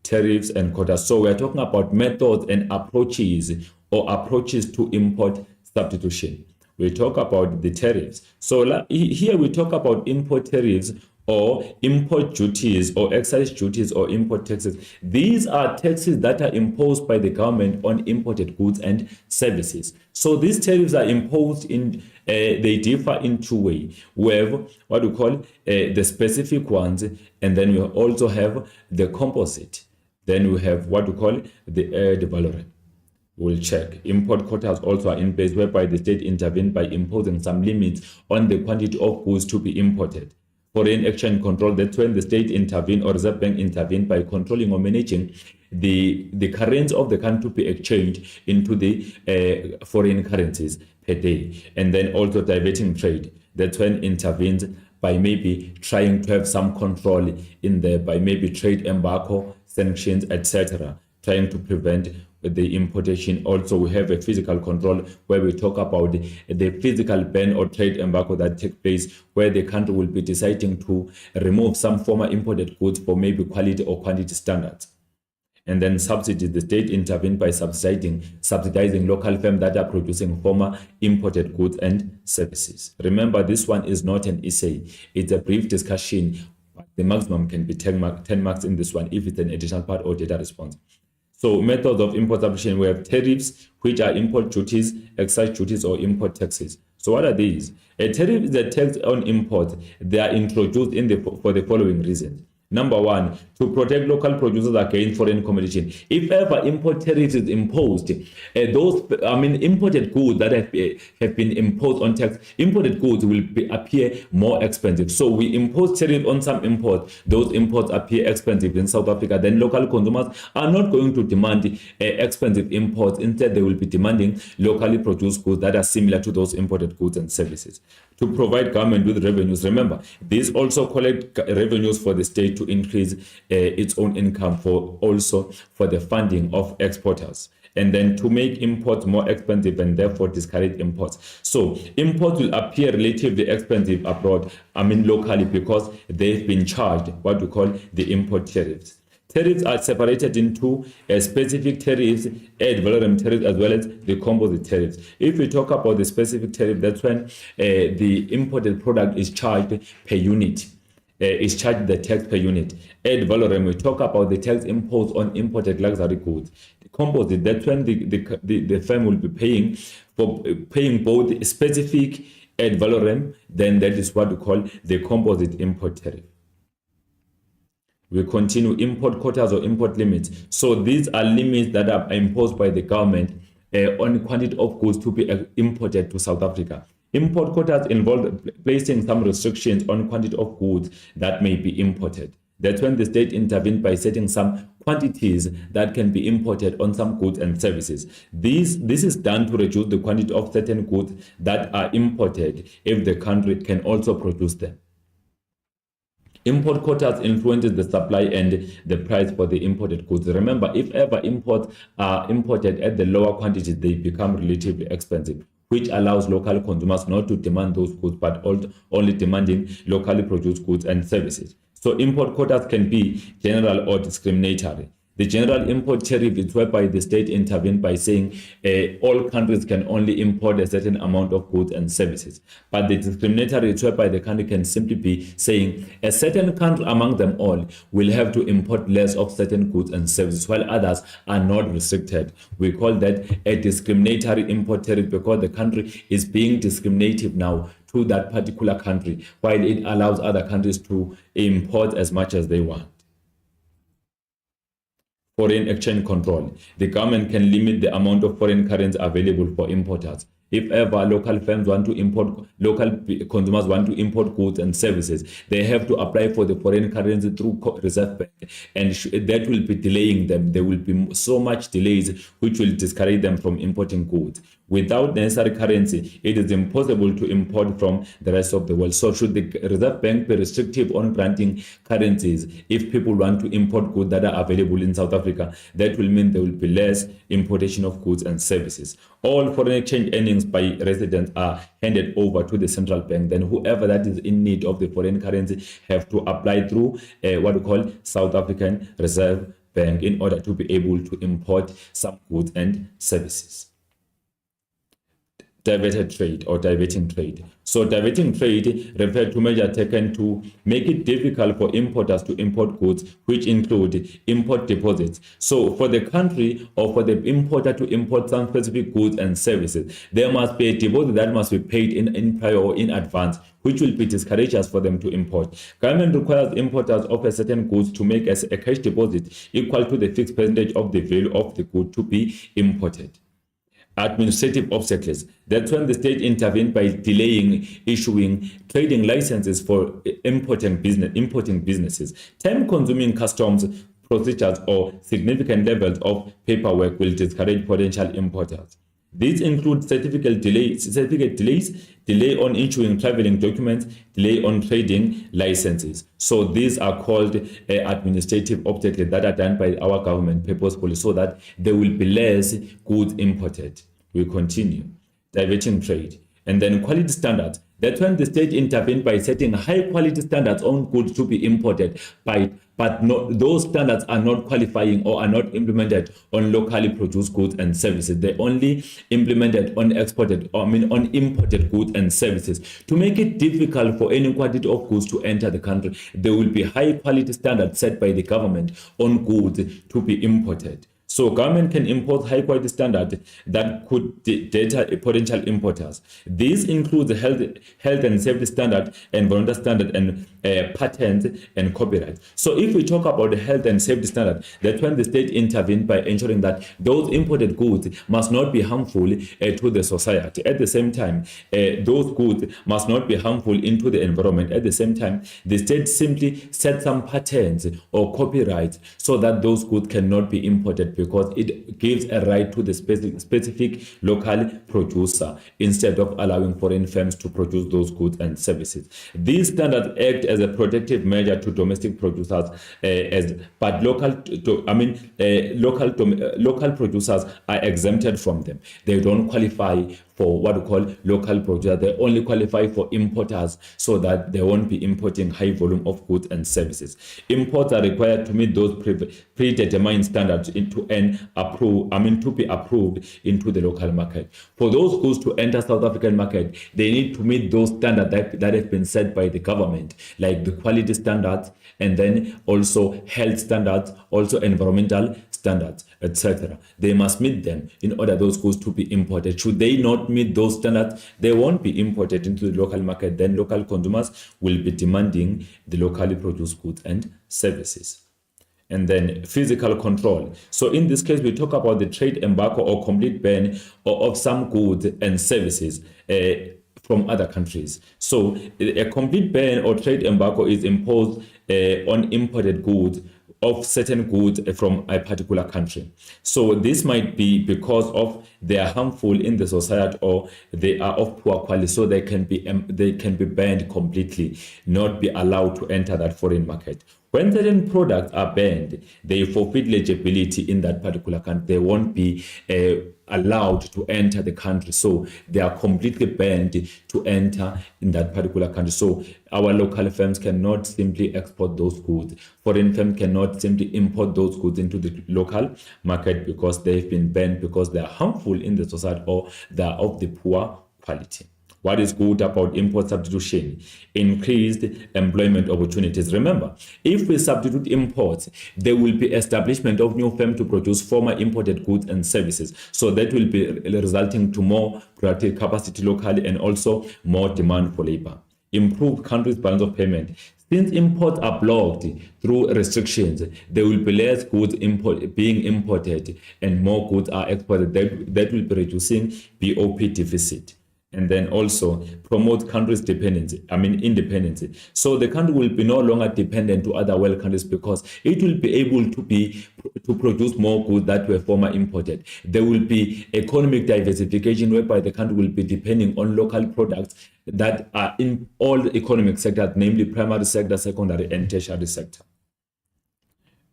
Tariffs and quotas. So we're talking about methods and approaches to import substitution. We talk about the tariffs. So here we talk about import tariffs or import duties or excise duties or import taxes. These are taxes that are imposed by the government on imported goods and services. So these tariffs are imposed they differ in two ways. We have what we call the specific ones, and then we also have the composite. Then we have what we call the ad valorem. We'll check. Import quotas also are in place whereby the state intervened by imposing some limits on the quantity of goods to be imported. Foreign exchange control, that's when the state intervened or Reserve Bank intervened by controlling or managing the currency of the country to be exchanged into the foreign currencies per day. And then also diverting trade. That's when intervenes by maybe trying to have some control in there, by maybe trade embargo, sanctions, etc., trying to prevent the importation. Also, we have a physical control where we talk about the physical ban or trade embargo that takes place where the country will be deciding to remove some former imported goods for maybe quality or quantity standards. And then subsidies, the state intervened by subsidizing local firms that are producing former imported goods and services. Remember, this one is not an essay. It's a brief discussion. The maximum can be 10 marks in this one if it's an additional part or data response. So methods of import substitution, we have tariffs, which are import duties, excise duties, or import taxes. So what are these? A tariff is a tax on imports. They are introduced for the following reasons. Number one, to protect local producers against foreign competition. If ever import tariffs is imposed, imported goods that have been imposed on tax, imported goods will appear more expensive. So we impose tariff on some imports. Those imports appear expensive in South Africa. Then local consumers are not going to demand expensive imports. Instead, they will be demanding locally produced goods that are similar to those imported goods and services. To provide government with revenues. Remember, these also collect revenues for the state to increase its own income for the funding of exporters, and then to make imports more expensive and therefore discourage imports. So imports will appear relatively expensive abroad, locally, because they've been charged what we call the import tariffs. Tariffs are separated into specific tariffs, ad valorem tariffs, as well as the composite tariffs. If we talk about the specific tariff, that's when the imported product is charged per unit. Is charged the tax per unit. Ad valorem, we talk about the tax imposed on imported luxury goods. The composite, that's when the firm will be paying both specific ad valorem, then that is what we call the composite import tariff. We continue. Import quotas or import limits. So these are limits that are imposed by the government on quantity of goods to be imported to South Africa. Import quotas involve placing some restrictions on quantity of goods that may be imported. That's when the state intervened by setting some quantities that can be imported on some goods and services. This is done to reduce the quantity of certain goods that are imported if the country can also produce them. Import quotas influences the supply and the price for the imported goods. Remember, if ever imports are imported at the lower quantities, they become relatively expensive, which allows local consumers not to demand those goods, but only demanding locally produced goods and services. So import quotas can be general or discriminatory. The general import tariff is whereby the state intervened by saying all countries can only import a certain amount of goods and services. But the discriminatory is whereby the country can simply be saying a certain country among them all will have to import less of certain goods and services, while others are not restricted. We call that a discriminatory import tariff because the country is being discriminative now to that particular country, while it allows other countries to import as much as they want. Foreign exchange control. The government can limit the amount of foreign currency available for importers. if ever local firms want to import, local consumers want to import goods and services, they have to apply for the foreign currency through Reserve Bank, and that will be delaying them. There will be so much delays which will discourage them from importing goods. Without necessary currency, it is impossible to import from the rest of the world. So should the Reserve Bank be restrictive on granting currencies if people want to import goods that are available in South Africa? That will mean there will be less importation of goods and services. All foreign exchange earnings by residents are handed over to the central bank. Then whoever that is in need of the foreign currency have to apply through what we call South African Reserve Bank in order to be able to import some goods and services. Diverted trade or diverting trade. So diverting trade refers to measures taken to make it difficult for importers to import goods, which include import deposits. So for the country or for the importer to import some specific goods and services, there must be a deposit that must be paid in prior or in advance, which will be discouraging for them to import. Government requires importers of a certain goods to make a cash deposit equal to the fixed percentage of the value of the good to be imported. Administrative obstacles. That's when the state intervened by delaying issuing trading licenses for importing businesses. Time-consuming customs procedures or significant levels of paperwork will discourage potential importers. These include certificate delays, delay on issuing traveling documents, delay on trading licenses. So these are called administrative obstacles that are done by our government purposefully so that there will be less goods imported. We continue. Diverting trade. And then quality standards. That's when the state intervened by setting high quality standards on goods to be imported, but those standards are not qualifying or are not implemented on locally produced goods and services. They only implemented on on imported goods and services. To make it difficult for any quantity of goods to enter the country, there will be high quality standards set by the government on goods to be imported. So government can impose high quality standards that could deter potential importers. These include the health and safety standard, environmental standard, and patents and copyright. So if we talk about the health and safety standard, that's when the state intervened by ensuring that those imported goods must not be harmful to the society. At the same time, those goods must not be harmful into the environment. At the same time, the state simply set some patents or copyright so that those goods cannot be imported, because it gives a right to the specific local producer instead of allowing foreign firms to produce those goods and services. These standards act as a protective measure to domestic producers, but local producers are exempted from them. They don't qualify for what we call local producers. They only qualify for importers so that they won't be importing high volume of goods and services. Imports are required to meet those predetermined standards to be approved into the local market. For those goods to enter South African market, they need to meet those standards that have been set by the government, like the quality standards, and then also health standards, also environmental standards, etc. They must meet them in order those goods to be imported. Should they not meet those standards, they won't be imported into the local market. Then local consumers will be demanding the locally produced goods and services. And then physical control. So in this case, we talk about the trade embargo or complete ban of some goods and services from other countries. So a complete ban or trade embargo is imposed on imported goods of certain goods from a particular country. So this might be because of they are harmful in the society or they are of poor quality, so they can be banned completely, not be allowed to enter that foreign market. When certain products are banned, they forfeit legibility in that particular country. They won't be allowed to enter the country. So they are completely banned to enter in that particular country. So our local firms cannot simply export those goods. Foreign firms cannot simply import those goods into the local market because they've been banned because they are harmful in the society or they are of the poor quality. What is good about import substitution? Increased employment opportunities. Remember, if we substitute imports, there will be establishment of new firms to produce former imported goods and services. So that will be resulting to more productive capacity locally and also more demand for labor. Improved countries' balance of payment. Since imports are blocked through restrictions, there will be less goods being imported and more goods are exported. That will be reducing BOP deficit. And then also promote countries' independence. So the country will be no longer dependent to other world countries because it will be able to produce more goods that were formerly imported. There will be economic diversification whereby the country will be depending on local products that are in all the economic sectors, namely primary sector, secondary, and tertiary sector.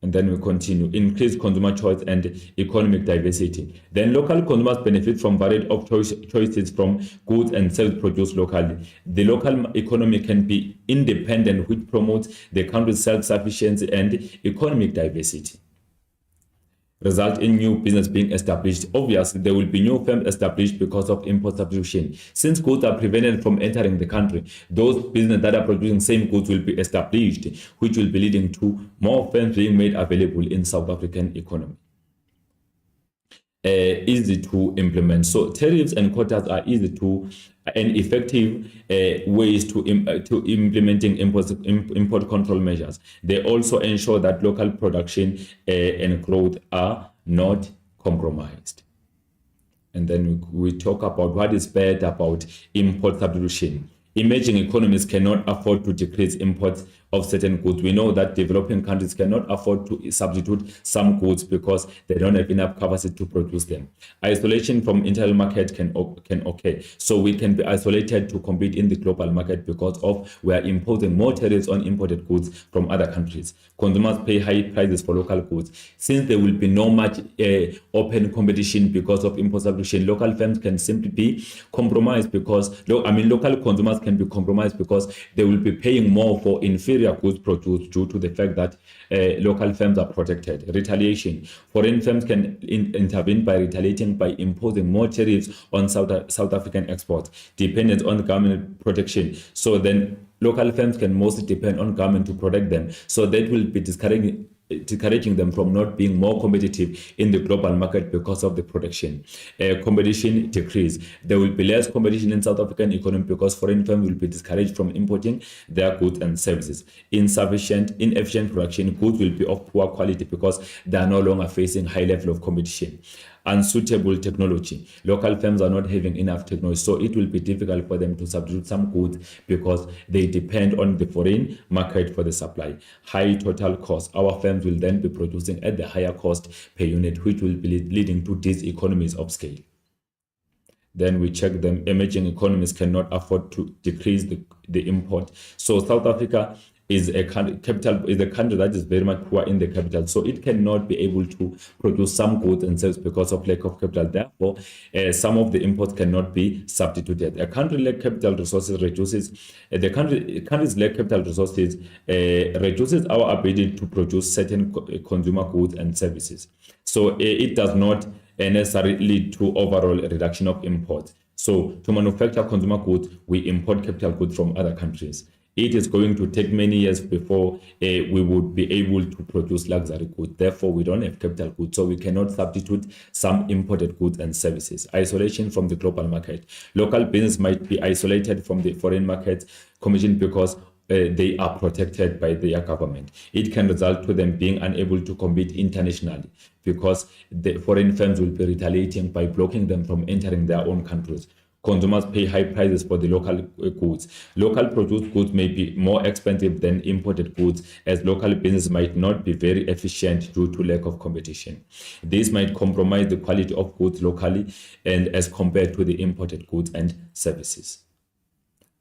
And then we continue. Increase consumer choice and economic diversity. Then local consumers benefit from variety of choices from goods and services produced locally. The local economy can be independent, which promotes the country's self-sufficiency and economic diversity. Result in new business being established. Obviously, there will be new firms established because of import substitution. Since goods are prevented from entering the country, those businesses that are producing same goods will be established, which will be leading to more firms being made available in South African economy. Easy to implement. So tariffs and quotas are easy to and effective ways to implementing import control measures. They also ensure that local production and growth are not compromised. And then we talk about what is bad about import substitution. Emerging economies cannot afford to decrease imports of certain goods. We know that developing countries cannot afford to substitute some goods because they don't have enough capacity to produce them. Isolation from internal market can occur. So we can be isolated to compete in the global market because of we are imposing more tariffs on imported goods from other countries. Consumers pay high prices for local goods. Since there will be no much open competition because of import substitution, local firms can simply be compromised because local consumers can be compromised because they will be paying more for inferior goods produced due to the fact that local firms are protected. Retaliation. Foreign firms can intervene by retaliating by imposing more tariffs on South African exports, dependent on government protection. So then local firms can mostly depend on government to protect them. So that will be discouraging them from not being more competitive in the global market because of the protection. Competition decrease. There will be less competition in South African economy because foreign firms will be discouraged from importing their goods and services. Inefficient production. Goods will be of poor quality because they are no longer facing high level of competition. Unsuitable technology. Local firms are not having enough technology, so it will be difficult for them to substitute some goods because they depend on the foreign market for the supply. High total cost. Our firms will then be producing at the higher cost per unit, which will be leading to these economies of scale. Then we check them. Emerging economies cannot afford to decrease the import. So South Africa is a country that is very much poor in the capital, so it cannot be able to produce some goods and services because of lack of capital. Therefore, some of the imports cannot be substituted. A country lack capital resources reduces country's lack capital resources reduces our ability to produce certain consumer goods and services. So it does not necessarily lead to overall reduction of imports. So to manufacture consumer goods, we import capital goods from other countries. It is going to take many years before we would be able to produce luxury goods. Therefore, we don't have capital goods, so we cannot substitute some imported goods and services. Isolation from the global market. Local business might be isolated from the foreign market competition because they are protected by their government. It can result to them being unable to compete internationally because the foreign firms will be retaliating by blocking them from entering their own countries. Consumers pay high prices for the local goods. Local produced goods may be more expensive than imported goods as local business might not be very efficient due to lack of competition. This might compromise the quality of goods locally and as compared to the imported goods and services.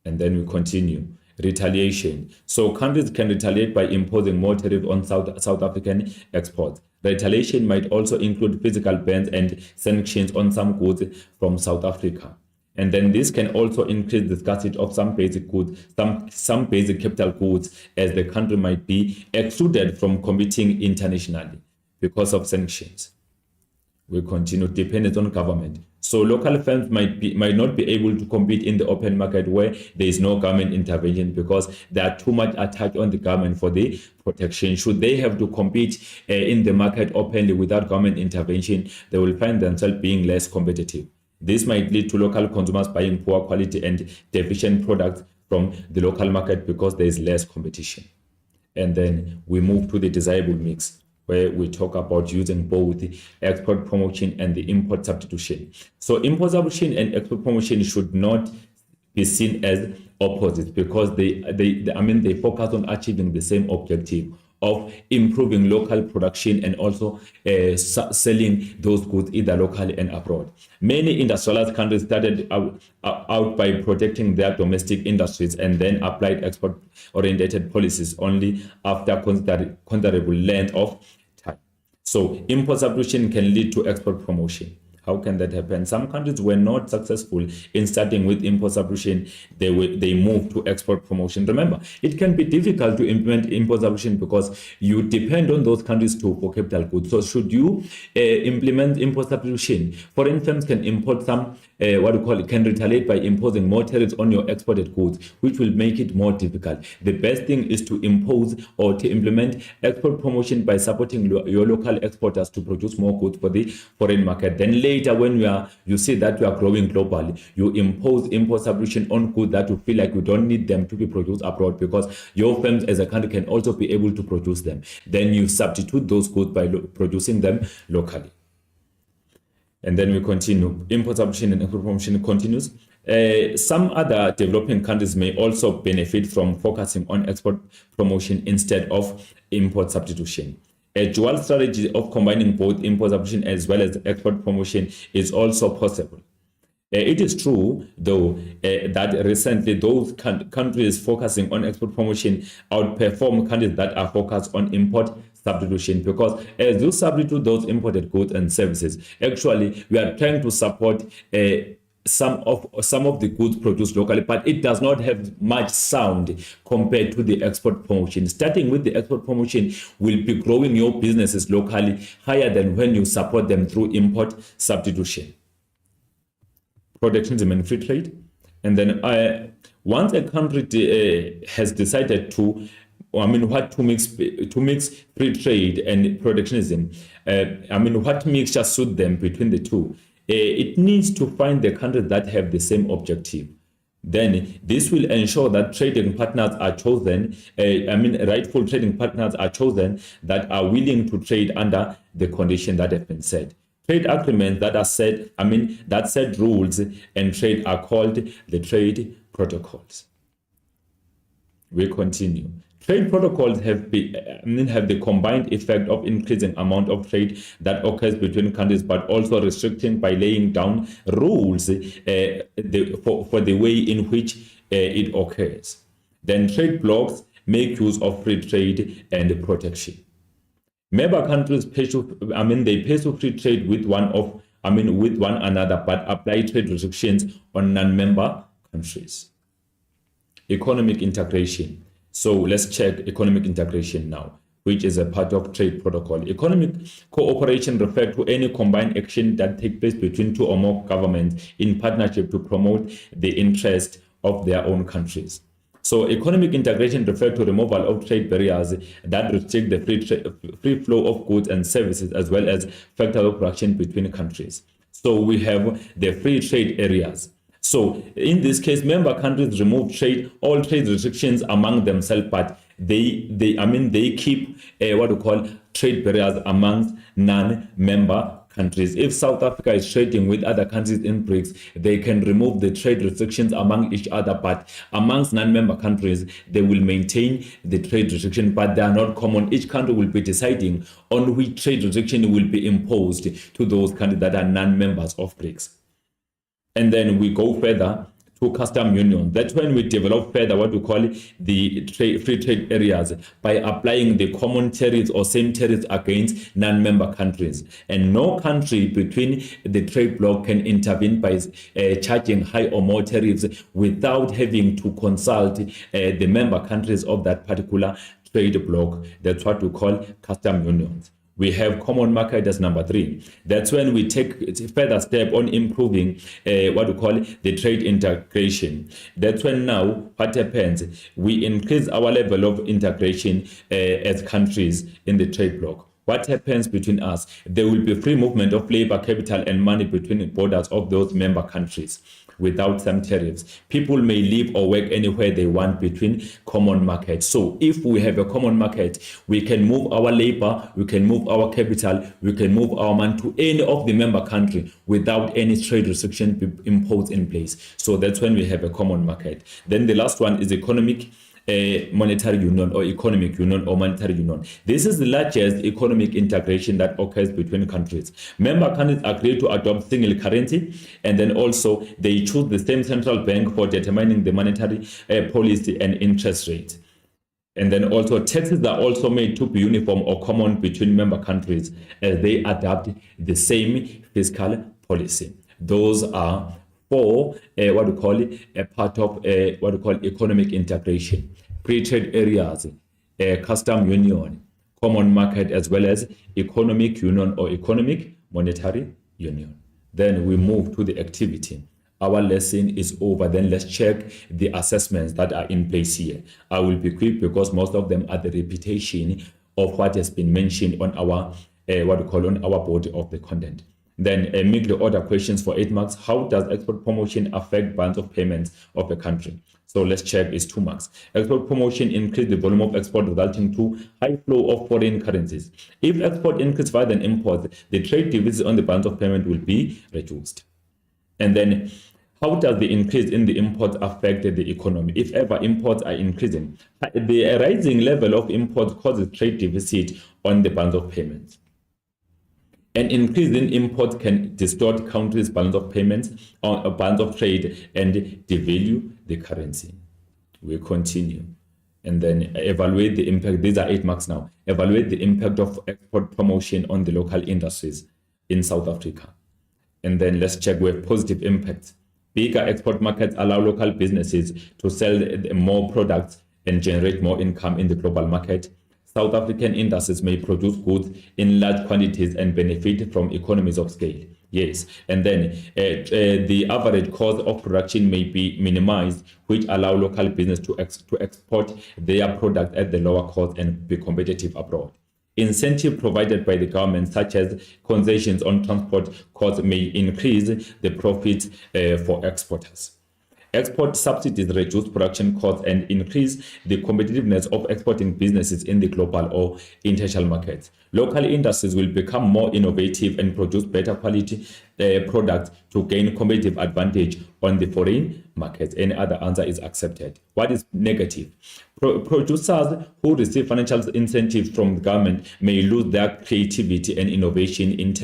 And then we continue. Retaliation. So countries can retaliate by imposing more tariff on South African exports. Retaliation might also include physical bans and sanctions on some goods from South Africa. And then this can also increase the scarcity of some basic goods, some basic capital goods, as the country might be excluded from competing internationally because of sanctions. We continue. Dependence on government. So local firms might not be able to compete in the open market where there is no government intervention because there are too much attack on the government for the protection. Should they have to compete in the market openly without government intervention, they will find themselves being less competitive. This might lead to local consumers buying poor quality and deficient products from the local market because there is less competition. And then we move to the desirable mix, where we talk about using both the export promotion and the import substitution. So import substitution and export promotion should not be seen as opposites, because they focus on achieving the same objective of improving local production and also selling those goods either locally and abroad. Many industrialized countries started out by protecting their domestic industries and then applied export-oriented policies only after considerable length of time. So import substitution can lead to export promotion. How can that happen? Some countries were not successful in starting with import substitution. They moved to export promotion. Remember, it can be difficult to implement import substitution because you depend on those countries too for capital goods. So should you implement import substitution, foreign firms can import some, can retaliate by imposing more tariffs on your exported goods, which will make it more difficult. The best thing is to impose or to implement export promotion by supporting your local exporters to produce more goods for the foreign market. Then later, when you see that you are growing globally, you impose import substitution on goods that you feel like you don't need them to be produced abroad because your firms as a country can also be able to produce them. Then you substitute those goods by producing them locally. And then we continue. Import substitution and export promotion continues. Some other developing countries may also benefit from focusing on export promotion instead of import substitution. A dual strategy of combining both import substitution as well as export promotion is also possible. It is true, though, that recently those countries focusing on export promotion outperform countries that are focused on import substitution, because as you substitute those imported goods and services, actually we are trying to support some of the goods produced locally, but it does not have much sound compared to the export promotion. Starting with the export promotion will be growing your businesses locally higher than when you support them through import substitution. Protectionism and free trade. And then once a country has decided to mix free trade and protectionism, what mixture suit them between the two, it needs to find the countries that have the same objective. Then this will ensure that trading partners are chosen, rightful trading partners are chosen that are willing to trade under the condition that have been set. Trade agreements that are set, that set rules and trade are called the trade protocols. We continue. Trade protocols have the combined effect of increasing amount of trade that occurs between countries, but also restricting by laying down rules for the way in which it occurs. Then trade blocs make use of free trade and protection. Member countries pursue free trade with one another, but apply trade restrictions on non-member countries. Economic integration. So let's check economic integration now, which is a part of trade protocol. Economic cooperation refers to any combined action that takes place between two or more governments in partnership to promote the interest of their own countries. So economic integration refers to removal of trade barriers that restrict the free flow of goods and services, as well as factors of production between countries. So we have the free trade areas. So in this case, member countries remove all trade restrictions among themselves, but they keep trade barriers amongst non-member countries. If South Africa is trading with other countries in BRICS, they can remove the trade restrictions among each other, but amongst non-member countries, they will maintain the trade restriction, but they are not common. Each country will be deciding on which trade restriction will be imposed to those countries that are non-members of BRICS. And then we go further to custom union. That's when we develop further what we call the free trade areas by applying the common tariffs or same tariffs against non-member countries. And no country between the trade bloc can intervene by charging high or more tariffs without having to consult the member countries of that particular trade bloc. That's what we call custom unions. We have common market as number 3. That's when we take a further step on improving the trade integration. That's when now what happens, we increase our level of integration as countries in the trade bloc. What happens between us? There will be free movement of labor, capital, and money between the borders of those member countries. without some tariffs. People may live or work anywhere they want between common markets. So if we have a common market, we can move our labor, we can move our capital, we can move our money to any of the member country without any trade restriction imposed in place. So that's when we have a common market. Then the last one is economic monetary union or economic union or monetary union. This is the largest economic integration that occurs between countries. Member countries agree to adopt single currency, and then also they choose the same central bank for determining the monetary policy and interest rate. And then also taxes are also made to be uniform or common between member countries as they adopt the same fiscal policy. Those are for what we call a part of what we call economic integration, free trade areas, custom union, common market, as well as economic union or economic monetary union. Then we move to the activity. Our lesson is over. Then let's check the assessments that are in place here. I will be quick because most of them are the repetition of what has been mentioned on our what we call on our body of the content. Then make the order questions for 8 marks. How does export promotion affect balance of payments of a country? So let's check, is 2 marks. Export promotion increase the volume of export resulting to high flow of foreign currencies. If export increase rather than import, the trade deficit on the balance of payment will be reduced. And then how does the increase in the imports affect the economy? If ever imports are increasing, the rising level of imports causes trade deficit on the balance of payments. An increase in imports can distort countries' balance of payments or a balance of trade and devalue the currency. We continue. And then evaluate the impact. These are 8 marks now. Evaluate the impact of export promotion on the local industries in South Africa. And then let's check with positive impacts. Bigger export markets allow local businesses to sell more products and generate more income in the global market. South African industries may produce goods in large quantities and benefit from economies of scale. Yes, and then the average cost of production may be minimized, which allow local business to export their product at the lower cost and be competitive abroad. Incentive provided by the government, such as concessions on transport costs, may increase the profits for exporters. Export subsidies reduce production costs and increase the competitiveness of exporting businesses in the global or international markets. Local industries will become more innovative and produce better quality products to gain competitive advantage on the foreign markets. Any other answer is accepted. What is negative? Producers who receive financial incentives from the government may lose their creativity and innovation in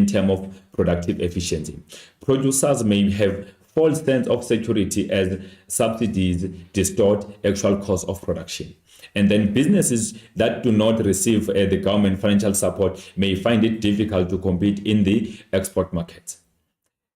terms of productive efficiency. Producers may have false sense of security as subsidies distort actual cost of production. And then businesses that do not receive the government financial support may find it difficult to compete in the export market.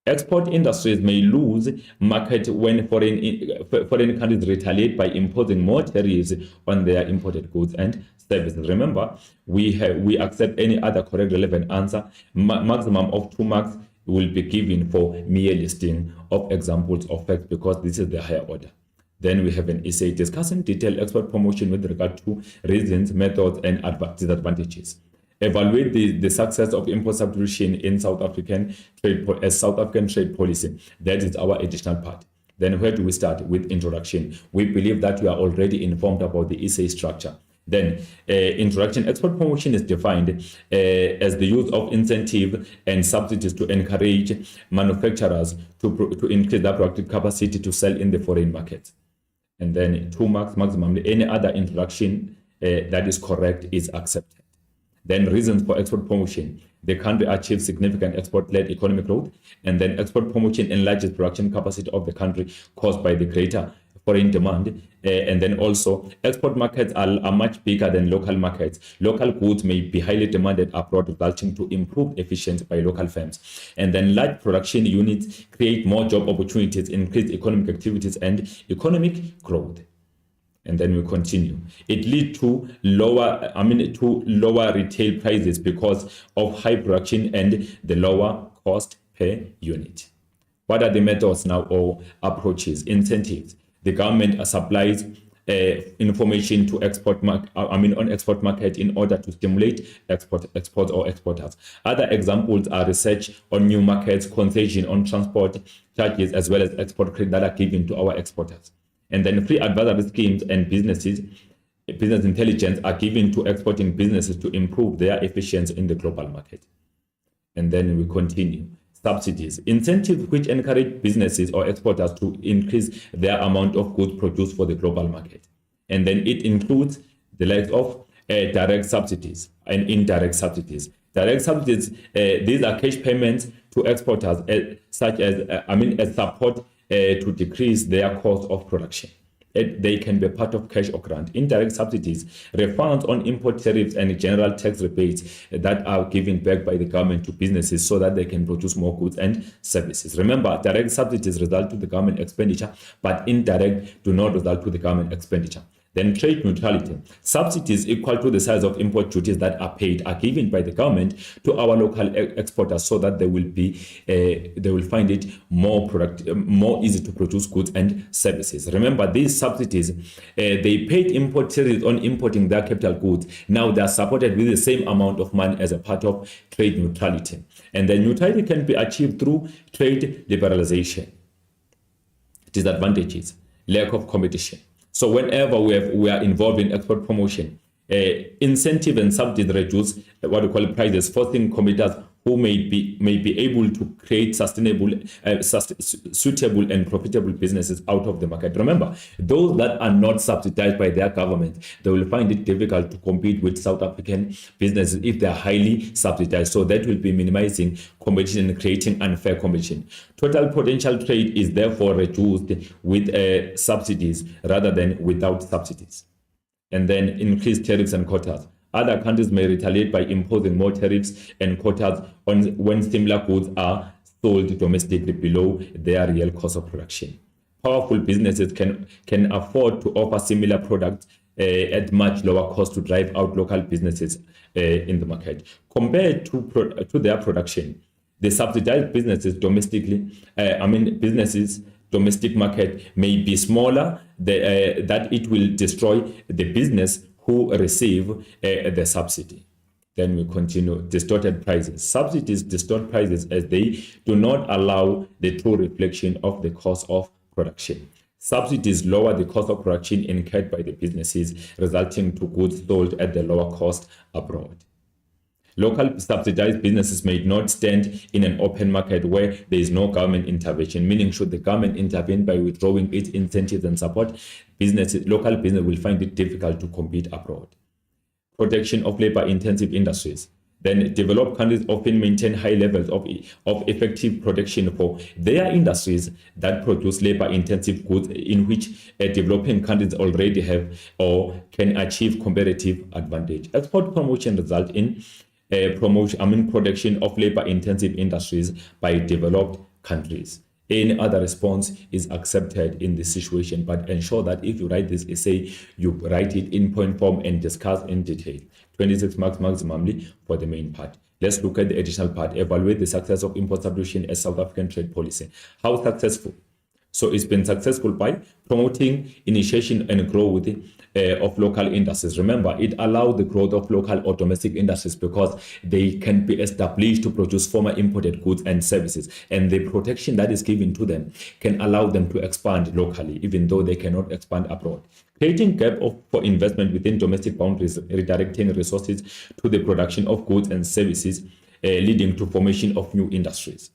Export industries may lose market when foreign countries retaliate by imposing more tariffs on their imported goods and services. Remember, we accept any other correct relevant answer. Maximum of 2 marks will be given for mere listing of examples of facts because this is the higher order. Then we have an essay discussing detailed export promotion with regard to reasons, methods, and disadvantages. Evaluate the success of import substitution in South African trade policy. That is our additional part. Then where do we start? With introduction. We believe that you are already informed about the essay structure. Then introduction. Export promotion is defined as the use of incentive and subsidies to encourage manufacturers to increase their productive capacity to sell in the foreign market. And then 2 marks maximum. Any other introduction that is correct is accepted. Then reasons for export promotion. The country achieves significant export-led economic growth, and then export promotion enlarges production capacity of the country caused by the greater foreign demand. And then also export markets are much bigger than local markets. Local goods may be highly demanded abroad, resulting to improved efficiency by local firms. And then large production units create more job opportunities, increase economic activities and economic growth. And then we continue. It leads to lower retail prices because of high production and the lower cost per unit. What are the methods now or approaches? Incentives. The government supplies information to on export market in order to stimulate exports or exporters. Other examples are research on new markets, concession on transport charges, as well as export credit that are given to our exporters. And then free advisory schemes and business intelligence are given to exporting businesses to improve their efficiency in the global market. And then we continue. Subsidies, incentives which encourage businesses or exporters to increase their amount of goods produced for the global market. And then it includes the likes of direct subsidies and indirect subsidies. Direct subsidies, these are cash payments to exporters, such as as support to decrease their cost of production. They can be part of cash or grant. Indirect subsidies, refunds on import tariffs and general tax rebates that are given back by the government to businesses so that they can produce more goods and services. Remember, direct subsidies result to the government expenditure, but indirect do not result to the government expenditure. Then trade neutrality. Subsidies equal to the size of import duties that are paid are given by the government to our local exporters so that they will find it more easy to produce goods and services. Remember, these subsidies, they paid import tariffs on importing their capital goods. Now they are supported with the same amount of money as a part of trade neutrality. And then neutrality can be achieved through trade liberalization. Disadvantages, lack of competition. So whenever we are involved in export promotion, incentive and subsidies reduce what we call prices, forcing competitors who may be able to create sustainable, suitable and profitable businesses out of the market. Remember, those that are not subsidized by their government, they will find it difficult to compete with South African businesses if they are highly subsidized. So that will be minimizing competition and creating unfair competition. Total potential trade is therefore reduced with subsidies rather than without subsidies. And then increased tariffs and quotas. Other countries may retaliate by imposing more tariffs and quotas when similar goods are sold domestically below their real cost of production. Powerful businesses can afford to offer similar products at much lower cost to drive out local businesses in the market. Compared to their production, the subsidized businesses domestic market may be smaller, that it will destroy the business who receive the subsidy. Then we continue. Distorted prices. Subsidies distort prices as they do not allow the true reflection of the cost of production. Subsidies lower the cost of production incurred by the businesses, resulting to goods sold at the lower cost abroad. Local subsidized businesses may not stand in an open market where there is no government intervention, meaning should the government intervene by withdrawing its incentives and support, local business will find it difficult to compete abroad. Protection of labor-intensive industries. Then developed countries often maintain high levels of effective protection for their industries that produce labor-intensive goods in which developing countries already have or can achieve competitive advantage. Export promotion results in protection of labor-intensive industries by developed countries. Any other response is accepted in this situation, but ensure that if you write this essay, you write it in point form and discuss in detail. 26 marks maximally for the main part. Let's look at the additional part. Evaluate the success of import substitution as South African trade policy. How successful? So it's been successful by promoting initiation and growth of local industries. Remember, it allows the growth of local or domestic industries because they can be established to produce former imported goods and services. And the protection that is given to them can allow them to expand locally, even though they cannot expand abroad. Creating gap for investment within domestic boundaries, redirecting resources to the production of goods and services, leading to formation of new industries.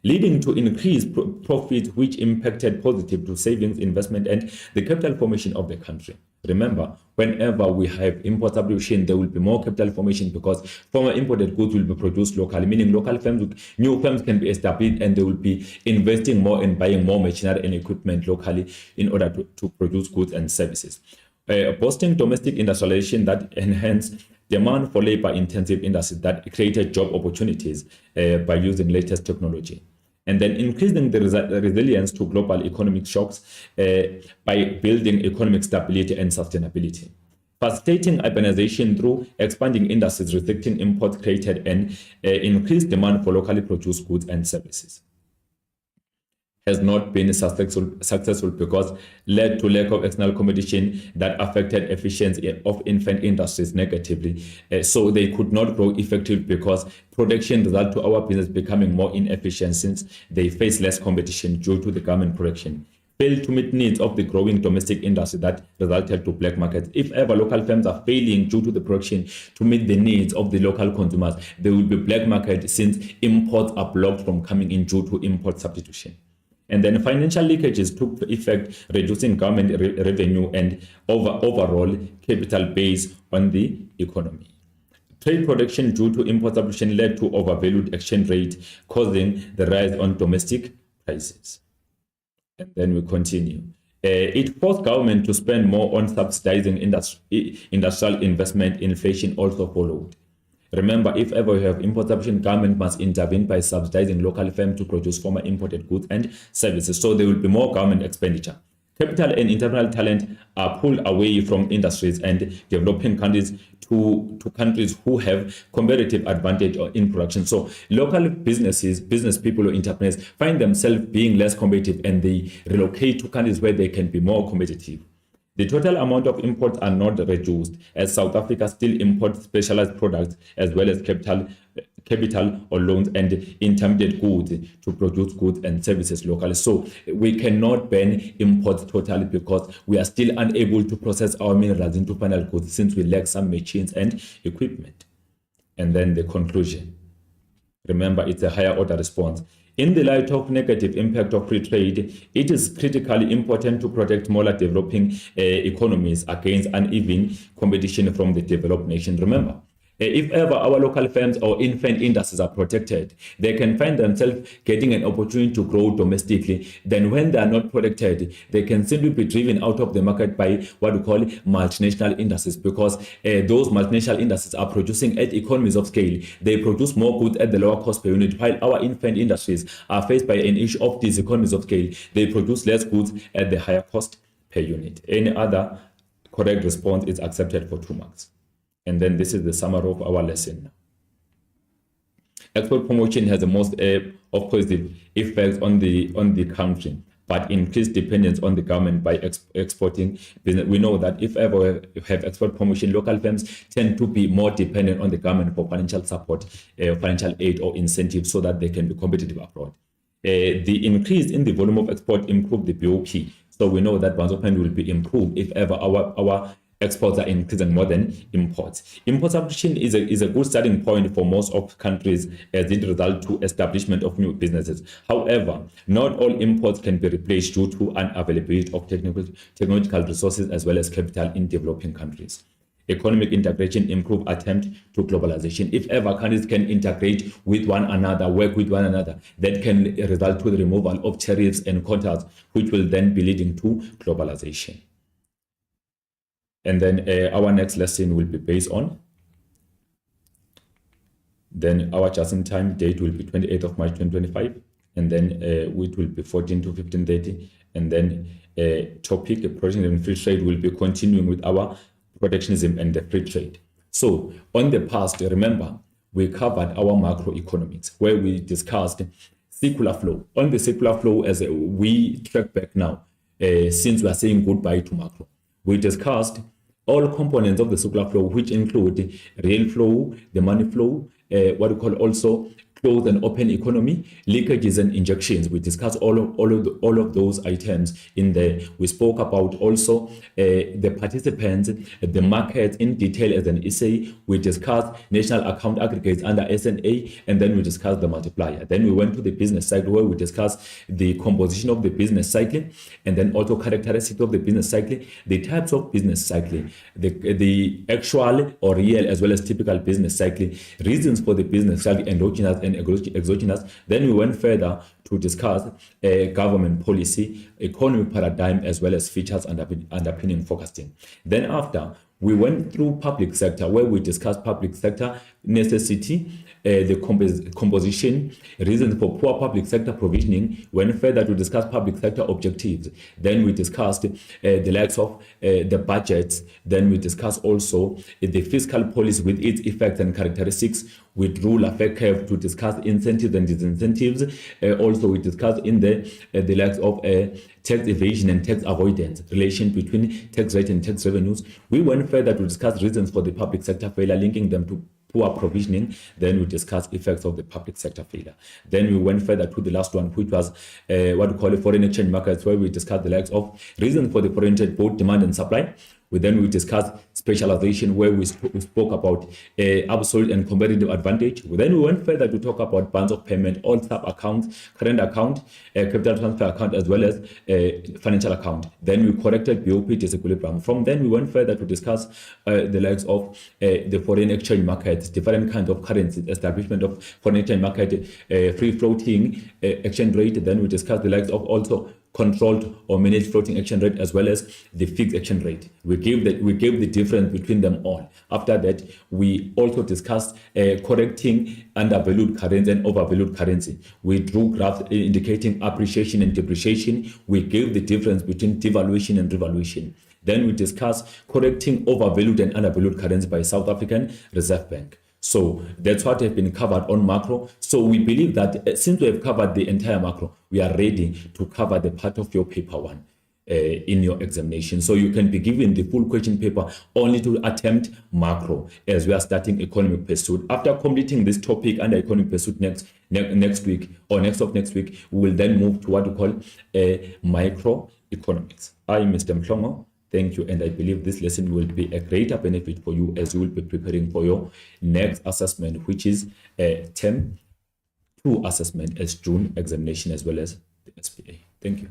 Leading to increased profits, which impacted positive to savings, investment, and the capital formation of the country. Remember, whenever we have import substitution, there will be more capital formation because former imported goods will be produced locally, meaning local firms, new firms can be established and they will be investing more and buying more machinery and equipment locally in order to produce goods and services. Boosting domestic industrialization that enhance demand for labor-intensive industries that created job opportunities by using latest technology. And then increasing the resilience to global economic shocks by building economic stability and sustainability. Facilitating urbanization through expanding industries, restricting imports created and increased demand for locally produced goods and services. has not been successful because led to lack of external competition that affected efficiency of infant industries negatively. So they could not grow effectively because production resulted to our business becoming more inefficient since they face less competition due to the government production. Failed to meet needs of the growing domestic industry that resulted to black markets. If ever local firms are failing due to the production to meet the needs of the local consumers, there will be black market since imports are blocked from coming in due to import substitution. And then financial leakages took effect, reducing government revenue and overall capital base on the economy. Trade production due to import substitution led to overvalued exchange rate, causing the rise on domestic prices. And then we continue. It forced government to spend more on subsidizing industrial investment. Inflation also followed. Remember, if ever you have import substitution, government must intervene by subsidizing local firms to produce former imported goods and services. So there will be more government expenditure. Capital and internal talent are pulled away from industries and developing countries to countries who have competitive advantage in production. So local business people or entrepreneurs find themselves being less competitive and they relocate to countries where they can be more competitive. The total amount of imports are not reduced, as South Africa still imports specialized products as well as capital or loans and intermediate goods to produce goods and services locally. So we cannot ban imports totally because we are still unable to process our minerals into final goods since we lack some machines and equipment. And then the conclusion. Remember, it's a higher order response. In the light of negative impact of free trade, it is critically important to protect smaller developing economies against uneven competition from the developed nation. Remember, if ever our local firms or infant industries are protected, they can find themselves getting an opportunity to grow domestically. Then when they are not protected, they can simply be driven out of the market by what we call multinational industries, because those multinational industries are producing at economies of scale. They produce more goods at the lower cost per unit, while our infant industries are faced by an issue of these economies of scale. They produce less goods at the higher cost per unit. Any other correct response is accepted for 2 marks. And then this is the summary of our lesson. Export promotion has the most of positive effects on the country, but increased dependence on the government by exporting business. We know that if ever you have export promotion, local firms tend to be more dependent on the government for financial support, financial aid or incentives so that they can be competitive abroad. The increase in the volume of export improved the BOP. So we know that Banzopen will be improved if ever our exports are increasing more than imports. Import substitution is a good starting point for most of countries as it results to establishment of new businesses. However, not all imports can be replaced due to unavailability of technological resources as well as capital in developing countries. Economic integration improve attempt to globalization. If ever countries can integrate with one another, work with one another, that can result to the removal of tariffs and quotas, which will then be leading to globalization. And then our next lesson will be based on, then our just-in-time date will be 28th of March 2025, and then it will be 14 to 15:30, and then topic protectionism and free trade will be continuing with our protectionism and the free trade. So on the past, remember, we covered our macroeconomics where we discussed circular flow. On the circular flow, as we track back now, since we are saying goodbye to macro, we discussed all components of the circular flow, which include real flow, the money flow, what we call also closed and open economy, leakages and injections. We discussed all of those items in there. We spoke about also the participants, the market in detail as an essay. We discussed national account aggregates under SNA, and then we discussed the multiplier. Then we went to the business cycle where we discussed the composition of the business cycle, and then also characteristics of the business cycle, the types of business cycle, the actual or real as well as typical business cycle, reasons for the business cycle, endogenous and exogenous. Then we went further to discuss government policy, economic paradigm, as well as features underpinning forecasting. Then after, We went through public sector, where we discussed public sector necessity, the composition, reasons for poor public sector provisioning. Went further to discuss public sector objectives. Then we discussed the likes of the budgets. Then we discussed also the fiscal policy with its effects and characteristics. We drew effect curve to discuss incentives and disincentives. Also, we discussed in the likes of tax evasion and tax avoidance, relation between tax rate and tax revenues. We went further to discuss reasons for the public sector failure, linking them to poor provisioning. Then we discussed effects of the public sector failure. Then we went further to the last one, which was what we call a foreign exchange markets, where we discussed the likes of reasons for the foreign trade, both demand and supply. Then we discussed specialization, where we spoke about absolute and competitive advantage. Then we went further to talk about bands of payment, all sub-accounts, current account, capital transfer account, as well as financial account. Then we corrected BOP disequilibrium. From then we went further to discuss the likes of the foreign exchange markets, different kinds of currencies, establishment of foreign exchange market, free floating exchange rate. Then we discussed the likes of also controlled or managed floating exchange rate, as well as the fixed exchange rate. We gave the difference between them all. After that, we also discussed correcting undervalued currency and overvalued currency. We drew graphs indicating appreciation and depreciation. We gave the difference between devaluation and revaluation. Then we discussed correcting overvalued and undervalued currency by South African Reserve Bank. So that's what has been covered on macro. So we believe that since we have covered the entire macro, we are ready to cover the part of your paper one in your examination. So you can be given the full question paper only to attempt macro, as we are starting economic pursuit. After completing this topic under economic pursuit next week or next week, we will then move to what we call microeconomics. I'm Mr. Mhlongo. Thank you, and I believe this lesson will be a greater benefit for you as you will be preparing for your next assessment, which is a term 2 assessment as June examination, as well as the SPA. Thank you.